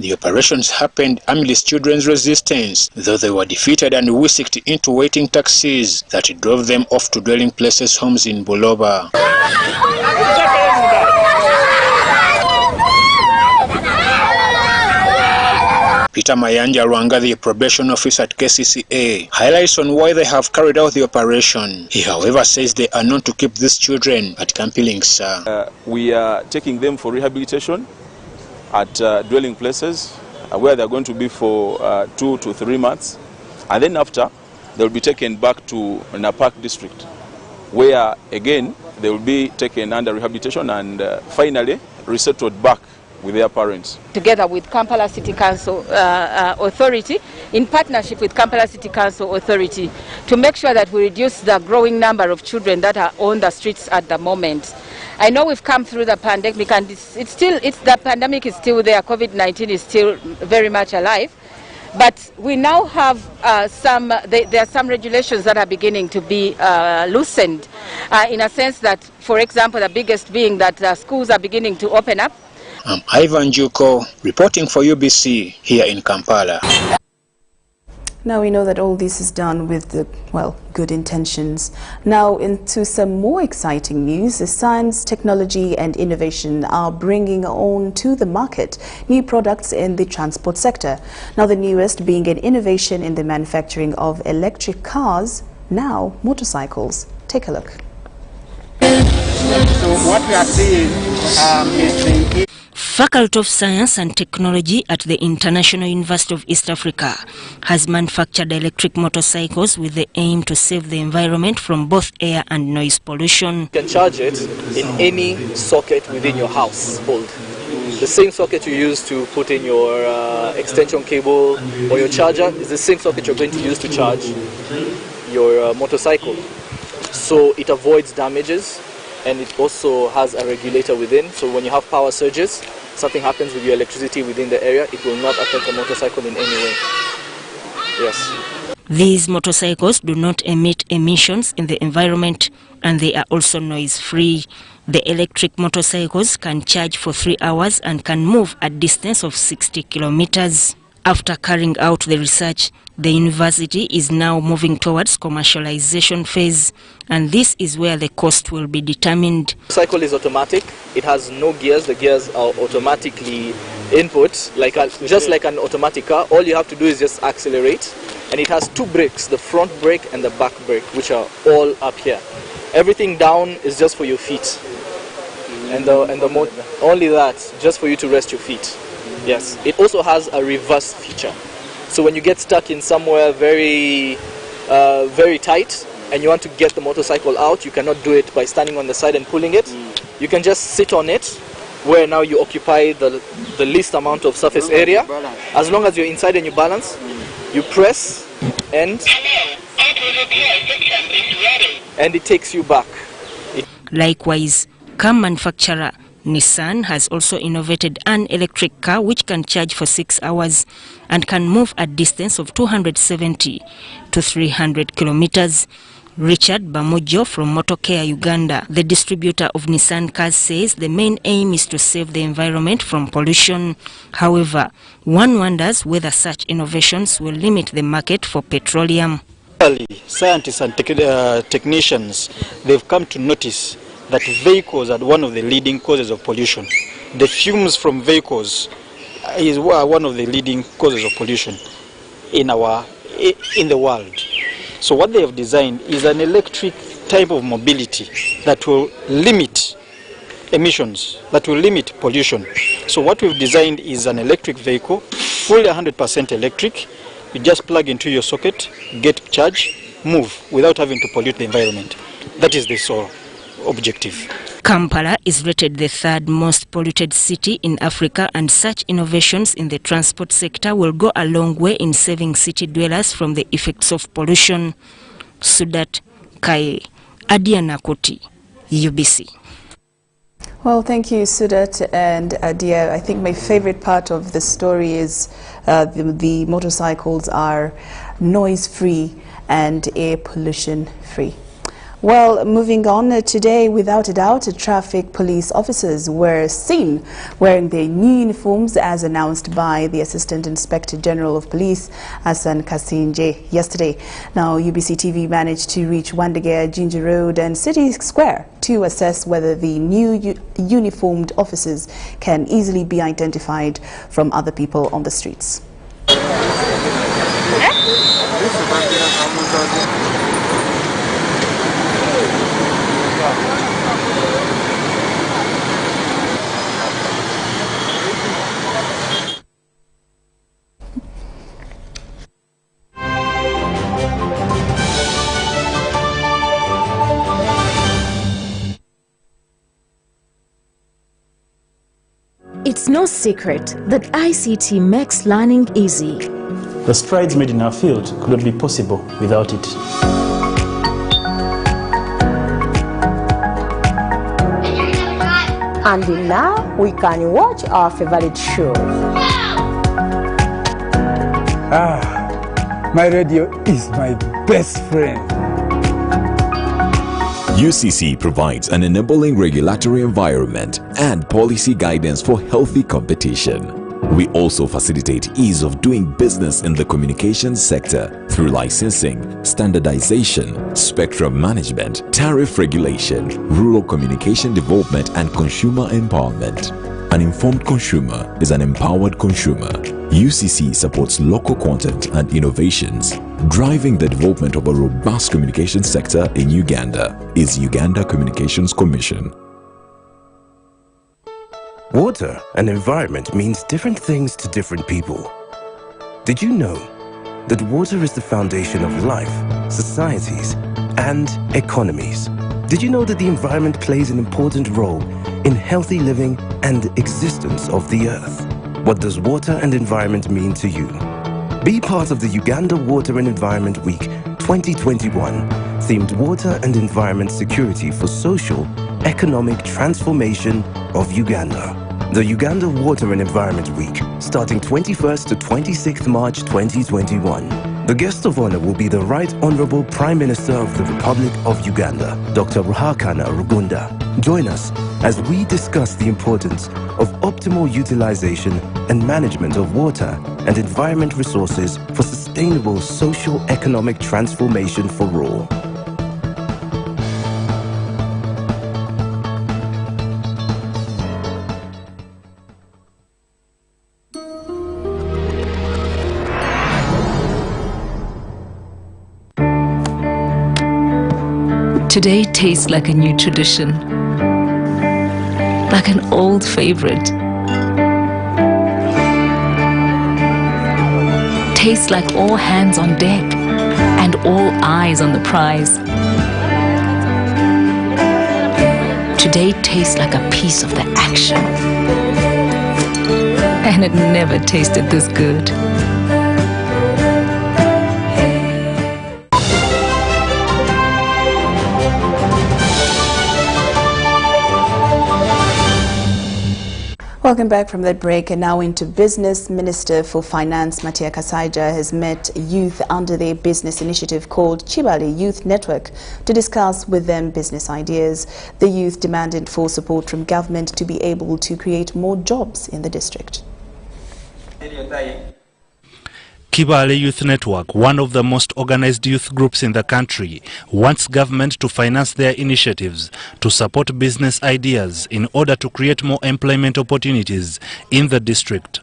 The operations happened amidst children's resistance, though they were defeated and whisked into waiting taxis that drove them off to Dwelling Places homes in Buloba. Peter Mayanja Rwanga, the probation officer at KCCA, highlights on why they have carried out the operation. He, however, says they are known to keep these children at Kampilingsa. We are taking them for rehabilitation at Dwelling Places, where they are going to be for 2 to 3 months, and then after they will be taken back to Napak district, where again they will be taken under rehabilitation and finally resettled back with their parents. Together with Kampala City Council Authority, in partnership with Kampala City Council Authority, to make sure that we reduce the growing number of children that are on the streets at the moment. I know we've come through the pandemic, and the pandemic is still there. COVID-19 is still very much alive, but we now have there are some regulations that are beginning to be loosened, in a sense that, for example, the biggest being that schools are beginning to open up. I'm Ivan Juko, reporting for UBC here in Kampala. Now we know that all this is done with good intentions. Now into some more exciting news. Science, technology and innovation are bringing on to the market new products in the transport sector. Now the newest being an innovation in the manufacturing of electric cars, now motorcycles. Take a look. So what we are seeing is the Faculty of Science and Technology at the International University of East Africa has manufactured electric motorcycles with the aim to save the environment from both air and noise pollution. You can charge it in any socket within your household. The same socket you use to put in your extension cable or your charger is the same socket you're going to use to charge your motorcycle. So it avoids damages, and it also has a regulator within, so when you have power surges, something happens with your electricity within the area, it will not affect the motorcycle in any way. Yes. These motorcycles do not emit emissions in the environment, and they are also noise-free. The electric motorcycles can charge for 3 hours and can move a distance of 60 kilometers. After carrying out the research, the university is now moving towards commercialization phase, and this is where the cost will be determined. The cycle is automatic. It has no gears. The gears are automatically input, just like an automatic car. All you have to do is just accelerate, and it has 2 brakes, the front brake and the back brake, which are all up here. Everything down is just for your feet, and only that, just for you to rest your feet. Yes. It also has a reverse feature. So when you get stuck in somewhere very tight and you want to get the motorcycle out, you cannot do it by standing on the side and pulling it. You can just sit on it, where now you occupy the least amount of surface area. As long as you're inside and you balance, you press and it takes you back. Likewise, car manufacturer Nissan has also innovated an electric car which can charge for 6 hours and can move a distance of 270 to 300 kilometers. Richard Bamojo from Motocare Uganda, the distributor of Nissan cars, says the main aim is to save the environment from pollution. However, one wonders whether such innovations will limit the market for petroleum. Scientists and technicians, they've come to notice that vehicles are one of the leading causes of pollution. The fumes from vehicles are one of the leading causes of pollution in the world. So what they have designed is an electric type of mobility that will limit emissions, that will limit pollution. So what we've designed is an electric vehicle, fully 100% electric. You just plug into your socket, get charged, move without having to pollute the environment. That is the sole objective. Kampala is rated the third most polluted city in Africa, and such innovations in the transport sector will go a long way in saving city dwellers from the effects of pollution. Sudat Kaye, Adia Nakoti, UBC. Well, thank you, Sudat and Adia. I think my favorite part of the story is the motorcycles are noise-free and air pollution-free. Well, moving on, today, without a doubt, traffic police officers were seen wearing their new uniforms as announced by the Assistant Inspector General of Police, Hassan Kasinje, yesterday. Now, UBC TV managed to reach Wandagea, Ginger Road and City Square to assess whether the new uniformed officers can easily be identified from other people on the streets. It's no secret that ICT makes learning easy. The strides made in our field could not be possible without it. And now we can watch our favorite show. My radio is my best friend. UCC provides an enabling regulatory environment and policy guidance for healthy competition. We also facilitate ease of doing business in the communications sector through licensing, standardization, spectrum management, tariff regulation, rural communication development, and consumer empowerment. An informed consumer is an empowered consumer. UCC supports local content and innovations. Driving the development of a robust communication sector in Uganda is Uganda Communications Commission. Water and environment means different things to different people. Did you know that water is the foundation of life, societies, and economies? Did you know that the environment plays an important role in healthy living and existence of the earth? What does water and environment mean to you? Be part of the Uganda Water and Environment Week 2021, themed Water and Environment Security for Social, Economic Transformation of Uganda. The Uganda Water and Environment Week, starting 21st to 26th March 2021. The guest of honor will be the Right Honorable Prime Minister of the Republic of Uganda, Dr. Ruhakana Rugunda. Join us as we discuss the importance of optimal utilization and management of water and environment resources for sustainable socio-economic transformation for all. Today tastes like a new tradition, like an old favorite. tastes like all hands on deck and all eyes on the prize. Today tastes like a piece of the action. And it never tasted this good. Welcome back from that break, and now into business. Minister for Finance Masika has met youth under their business initiative called Chibale Youth Network to discuss with them business ideas. The youth demanded for support from government to be able to create more jobs in the district. Kibale Youth Network, one of the most organized youth groups in the country, wants government to finance their initiatives to support business ideas in order to create more employment opportunities in the district.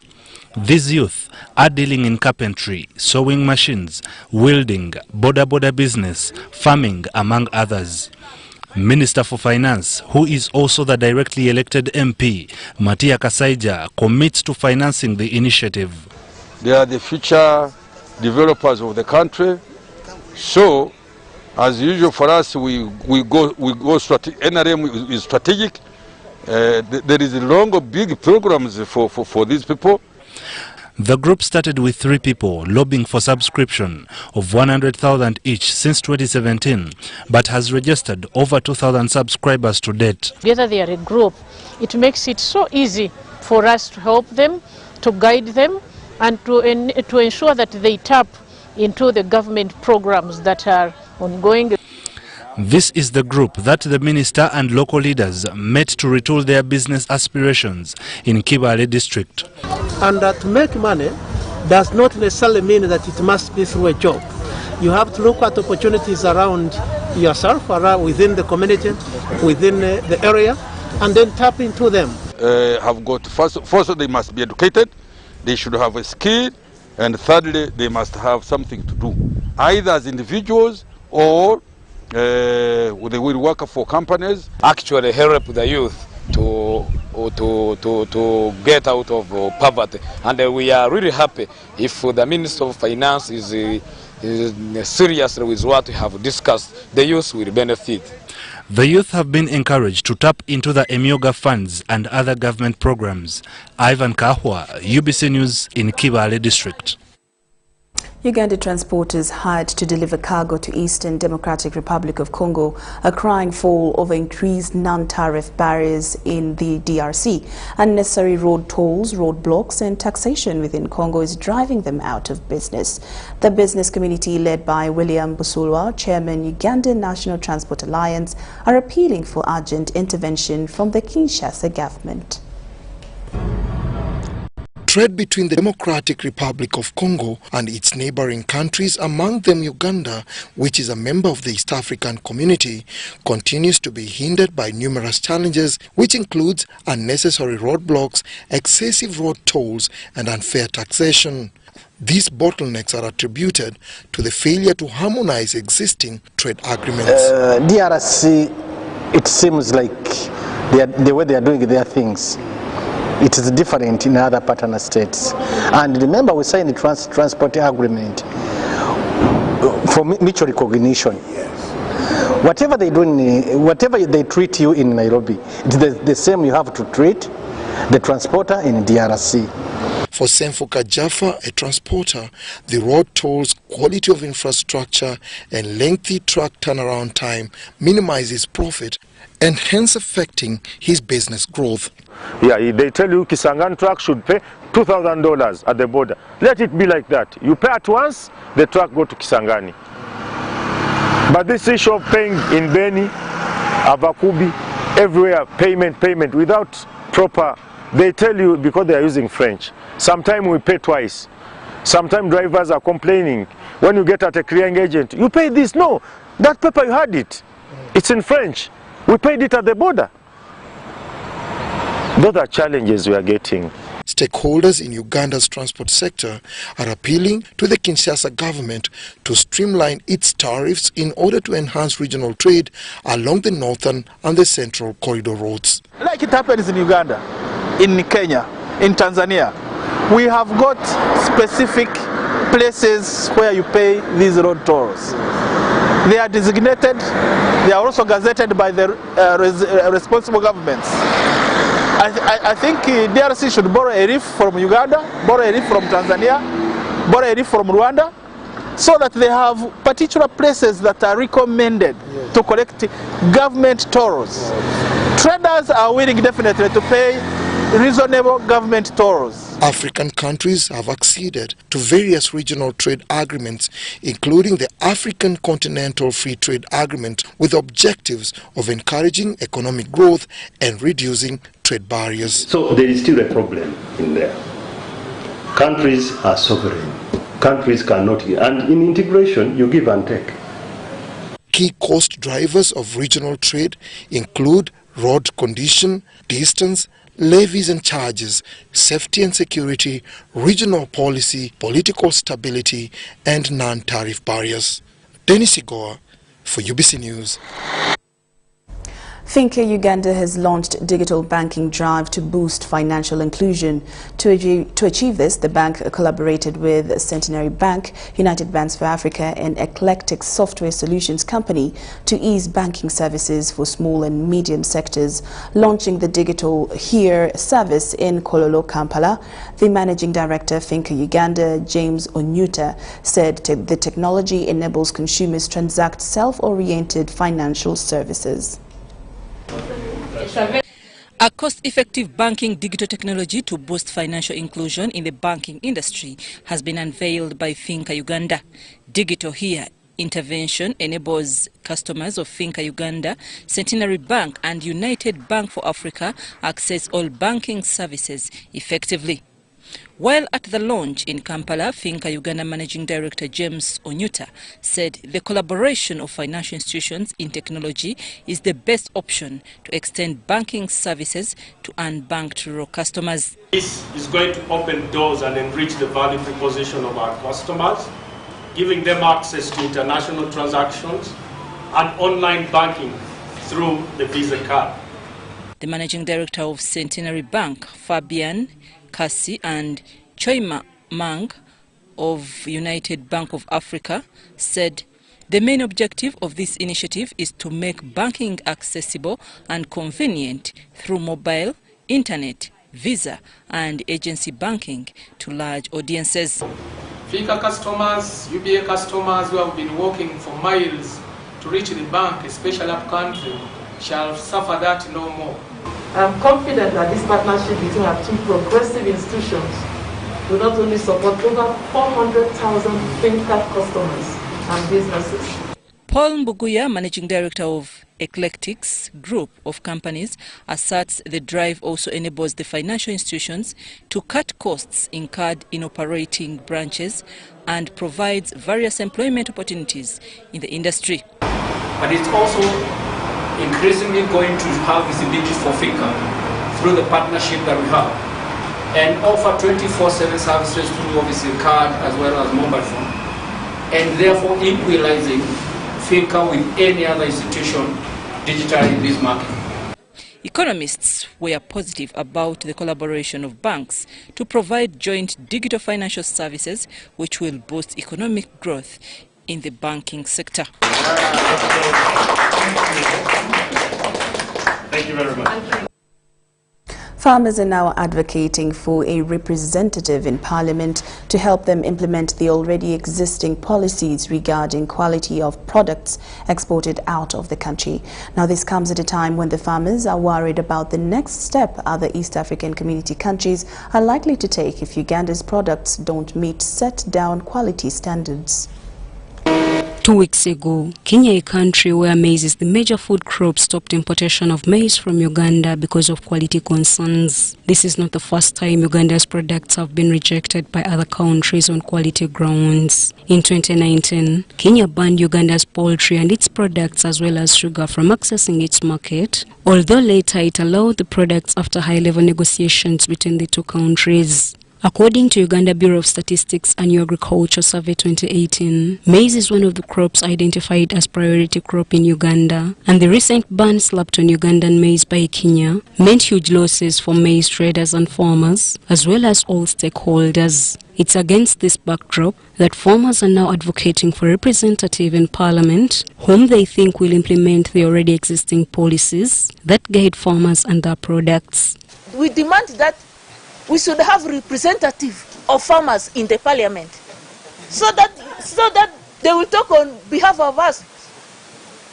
These youth are dealing in carpentry, sewing machines, welding, border business, farming, among others. Minister for Finance, who is also the directly elected MP, Masika, commits to financing the initiative. They are the future developers of the country. So, as usual for us, we go NRM is strategic. There is a long, big programs for these people. The group started with 3 people lobbying for subscription of 100,000 each since 2017, but has registered over 2,000 subscribers to date. Together they are a group. It makes it so easy for us to help them, to guide them, and to ensure that they tap into the government programs that are ongoing. This is the group that the minister and local leaders met to retool their business aspirations in Kibale district. And to make money does not necessarily mean that it must be through a job. You have to look at opportunities around yourself, around within the community, within the area, and then tap into them. First, they must be educated. They should have a skill, and thirdly, they must have something to do, either as individuals or they will work for companies. Actually help the youth to get out of poverty, and we are really happy if the Minister of Finance is serious with what we have discussed. The youth will benefit. The youth have been encouraged to tap into the Emyoga funds and other government programs. Ivan Kahwa, UBC News in Kibale district. Uganda transporters hired to deliver cargo to Eastern Democratic Republic of Congo are crying foul over increased non-tariff barriers in the DRC. Unnecessary road tolls, roadblocks and taxation within Congo is driving them out of business. The business community led by William Busulwa, chairman Ugandan National Transport Alliance, are appealing for urgent intervention from the Kinshasa government. Trade between the Democratic Republic of Congo and its neighboring countries, among them Uganda, which is a member of the East African Community, continues to be hindered by numerous challenges, which includes unnecessary roadblocks, excessive road tolls and unfair taxation. These bottlenecks are attributed to the failure to harmonize existing trade agreements. DRC, it seems like the way they are doing their things, it is different in other partner states. And remember, we signed the transport agreement for mutual recognition. Whatever they do, whatever they treat you in Nairobi, it's the same you have to treat the transporter in DRC. For Semfuka Jaffa, a transporter, the road tolls, quality of infrastructure and lengthy truck turnaround time minimizes profit and hence affecting his business growth. Yeah, they tell you Kisangani truck should pay $2,000 at the border. Let it be like that. You pay at once, the truck go to Kisangani. But this issue of paying in Beni, Abakubi, everywhere, payment without proper, they tell you because they are using French. Sometimes we pay twice. Sometimes drivers are complaining. When you get at a clearing agent, you pay this. No, that paper you had it. It's in French. We paid it at the border. Those are challenges we are getting. Stakeholders in Uganda's transport sector are appealing to the Kinshasa government to streamline its tariffs in order to enhance regional trade along the northern and the central corridor roads. Like it happens in Uganda, in Kenya, in Tanzania, we have got specific places where you pay these road tolls. They are designated, they are also gazetted by the responsible governments. I think DRC should borrow a reef from Uganda, borrow a reef from Tanzania, borrow a reef from Rwanda, so that they have particular places that are recommended to collect government tolls. Traders are willing definitely to pay reasonable government tolls. African countries have acceded to various regional trade agreements, including the African Continental Free Trade Agreement, with objectives of encouraging economic growth and reducing trade barriers. So there is still a problem in there. Countries are sovereign. Countries cannot, and in integration you give and take. Key cost drivers of regional trade include road condition, distance, levies and charges, safety and security, regional policy, political stability, and non-tariff barriers. Dennis Igoa for UBC News. Finca Uganda has launched digital banking drive to boost financial inclusion. To achieve this, the bank collaborated with Centenary Bank, United Banks for Africa, and Eclectic Software Solutions Company to ease banking services for small and medium sectors, launching the Digital Here service in Kololo, Kampala. The managing director, Finca Uganda, James Onyuta, said the technology enables consumers to transact self-oriented financial services. A cost-effective banking digital technology to boost financial inclusion in the banking industry has been unveiled by Finca Uganda. Digital Here intervention enables customers of Finca Uganda, Centenary Bank and United Bank for Africa access all banking services effectively. While at the launch in Kampala, Finca Uganda Managing Director James Onyuta said the collaboration of financial institutions in technology is the best option to extend banking services to unbanked rural customers. This is going to open doors and enrich the value proposition of our customers, giving them access to international transactions and online banking through the Visa card. The Managing Director of Centenary Bank, Fabian Kasi, and Choima Mang of United Bank of Africa said the main objective of this initiative is to make banking accessible and convenient through mobile, internet, Visa and agency banking to large audiences. Finca customers, UBA customers who have been walking for miles to reach the bank, especially up country, shall suffer that no more. I'm confident that this partnership between our two progressive institutions will not only support over 400,000 FinCap customers and businesses. Paul Mbuguya, Managing Director of Eclectics Group of Companies, asserts the drive also enables the financial institutions to cut costs incurred in operating branches and provides various employment opportunities in the industry. But it's also increasingly going to have visibility for Finca through the partnership that we have and offer 24/7 services through obviously card as well as mobile phone, and therefore equalizing Finca with any other institution digitally in this market. Economists were positive about the collaboration of banks to provide joint digital financial services which will boost economic growth in the banking sector. Thank you very much. Farmers are now advocating for a representative in Parliament to help them implement the already existing policies regarding quality of products exported out of the country. Now, this comes at a time when the farmers are worried about the next step other East African community countries are likely to take if Uganda's products don't meet set down quality standards. 2 weeks ago, Kenya, a country where maize is the major food crop, stopped importation of maize from Uganda because of quality concerns. This is not the first time Uganda's products have been rejected by other countries on quality grounds. In 2019, Kenya banned Uganda's poultry and its products as well as sugar from accessing its market, although later it allowed the products after high-level negotiations between the two countries. According to Uganda Bureau of Statistics Annual Agriculture Survey 2018, maize is one of the crops identified as priority crop in Uganda, and the recent ban slapped on Ugandan maize by Kenya meant huge losses for maize traders and farmers, as well as all stakeholders. It's against this backdrop that farmers are now advocating for a representative in Parliament whom they think will implement the already existing policies that guide farmers and their products. We demand that we should have representative of farmers in the Parliament so that they will talk on behalf of us.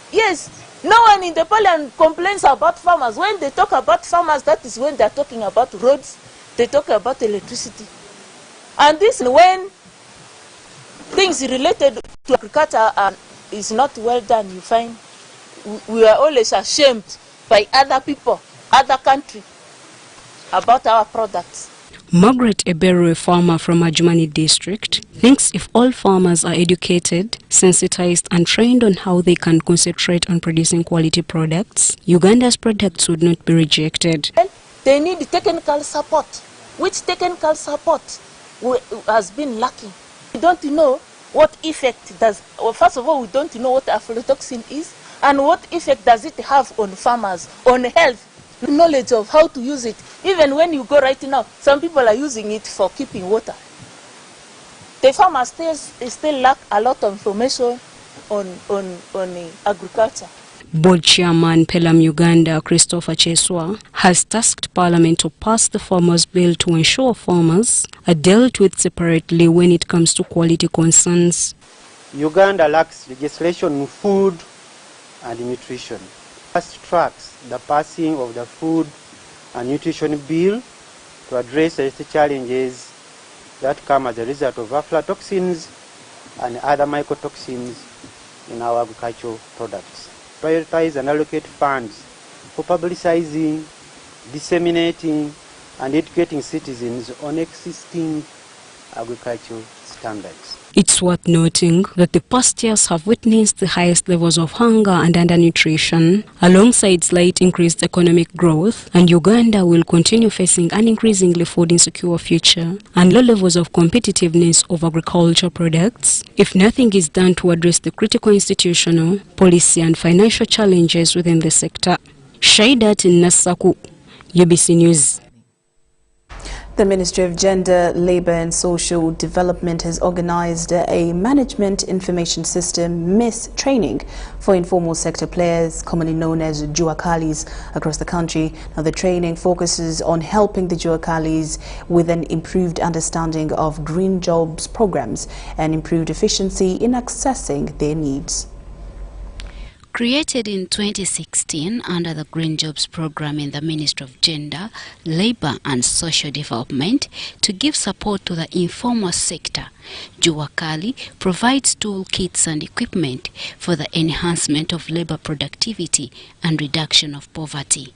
Yes, no one in the Parliament complains about farmers. When they talk about farmers, that is when they are talking about roads, they talk about electricity. And this, when things related to agriculture is not well done, you find we are always ashamed by other people, other countries, about our products. Margaret Eberu, a farmer from Ajumani district, thinks if all farmers are educated, sensitized and trained on how they can concentrate on producing quality products, Uganda's products would not be rejected. They need technical support, which technical support has been lacking. We don't know what effect does, well, first of all, we don't know what aflatoxin is and what effect does it have on farmers, on health. Knowledge of how to use it. Even when you go right now, some people are using it for keeping water. The farmers still lack a lot of information on agriculture. Board Chairman Pelam Uganda Christopher Cheswa has tasked Parliament to pass the Farmers' Bill to ensure farmers are dealt with separately when it comes to quality concerns. Uganda lacks legislation on food and nutrition. Fast tracks the passing of the Food and Nutrition Bill to address the challenges that come as a result of aflatoxins and other mycotoxins in our agricultural products. Prioritize and allocate funds for publicizing, disseminating and educating citizens on existing agricultural standards. It's worth noting that the past years have witnessed the highest levels of hunger and undernutrition, alongside slight increased economic growth, and Uganda will continue facing an increasingly food insecure future and low levels of competitiveness of agricultural products if nothing is done to address the critical institutional, policy and financial challenges within the sector. Shaidat Nasaku, UBC News. The Ministry of Gender, Labour and Social Development has organized a Management Information System MIS training for informal sector players, commonly known as Juakalis, across the country. Now, the training focuses on helping the Juakalis with an improved understanding of green jobs programs and improved efficiency in accessing their needs. Created in 2016 under the Green Jobs program in the Ministry of Gender, Labour and Social Development to give support to the informal sector, Juakali provides toolkits and equipment for the enhancement of labour productivity and reduction of poverty.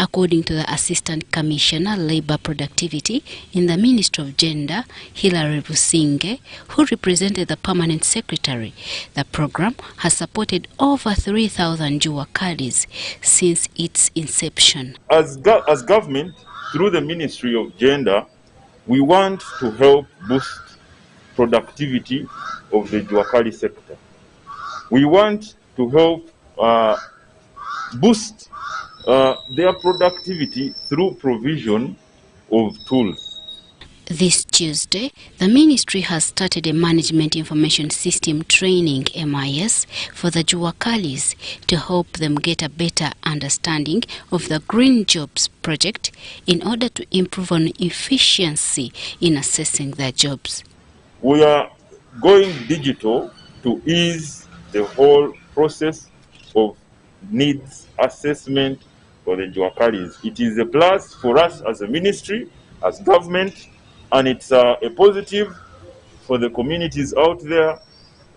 According to the Assistant Commissioner Labour Productivity in the Ministry of Gender, Hilary Businge, who represented the Permanent Secretary, the program has supported over 3,000 Juakalis since its inception. As government, through the Ministry of Gender, we want to help boost productivity of the Juakali sector. We want to help boost their productivity through provision of tools. This Tuesday, the ministry has started a Management Information System training MIS for the Juakalis to help them get a better understanding of the Green Jobs project in order to improve on efficiency in assessing their jobs. We are going digital to ease the whole process of needs assessment for the Juakalis. It is a plus for us as a ministry, as government, and it's a positive for the communities out there,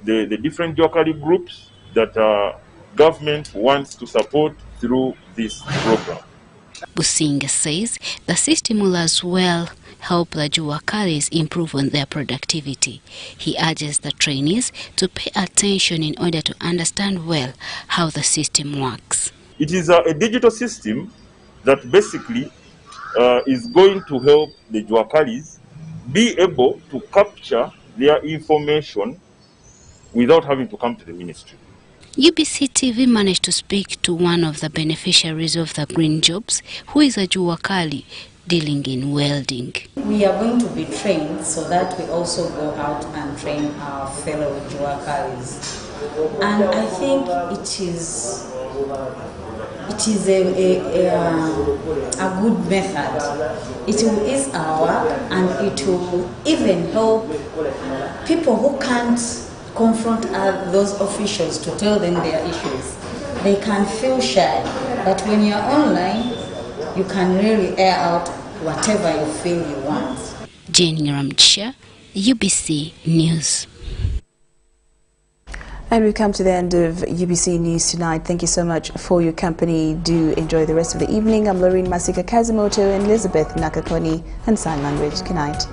the different Juakali groups that government wants to support through this program. Businge says the system will as well help the Juakalis improve on their productivity. He urges the trainees to pay attention in order to understand well how the system works. It is a digital system that basically is going to help the Juakalis be able to capture their information without having to come to the ministry. UBC TV managed to speak to one of the beneficiaries of the green jobs, who is a Juwakali dealing in welding. We are going to be trained so that we also go out and train our fellow Juwakalis. And I think it is a good method. It will ease our work, and it will even help people who can't confront those officials to tell them their issues. They can feel shy, but when you're online, you can really air out whatever you feel you want. Jane Ramcha, UBC News. And we come to the end of UBC News tonight. Thank you so much for your company. Do enjoy the rest of the evening. I'm Lauryn, Masika, Kazimoto, and Elizabeth Nakakoni, and Sign Language. Good night.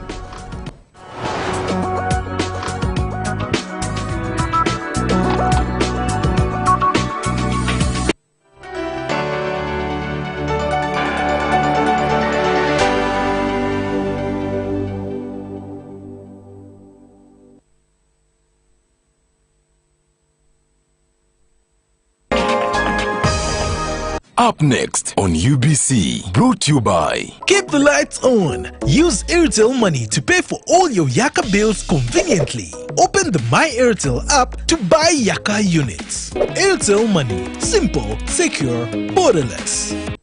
Up next on UBC, brought to you by... Keep the lights on. Use Airtel Money to pay for all your Yaka bills conveniently. Open the My Airtel app to buy Yaka units. Airtel Money. Simple, secure, borderless.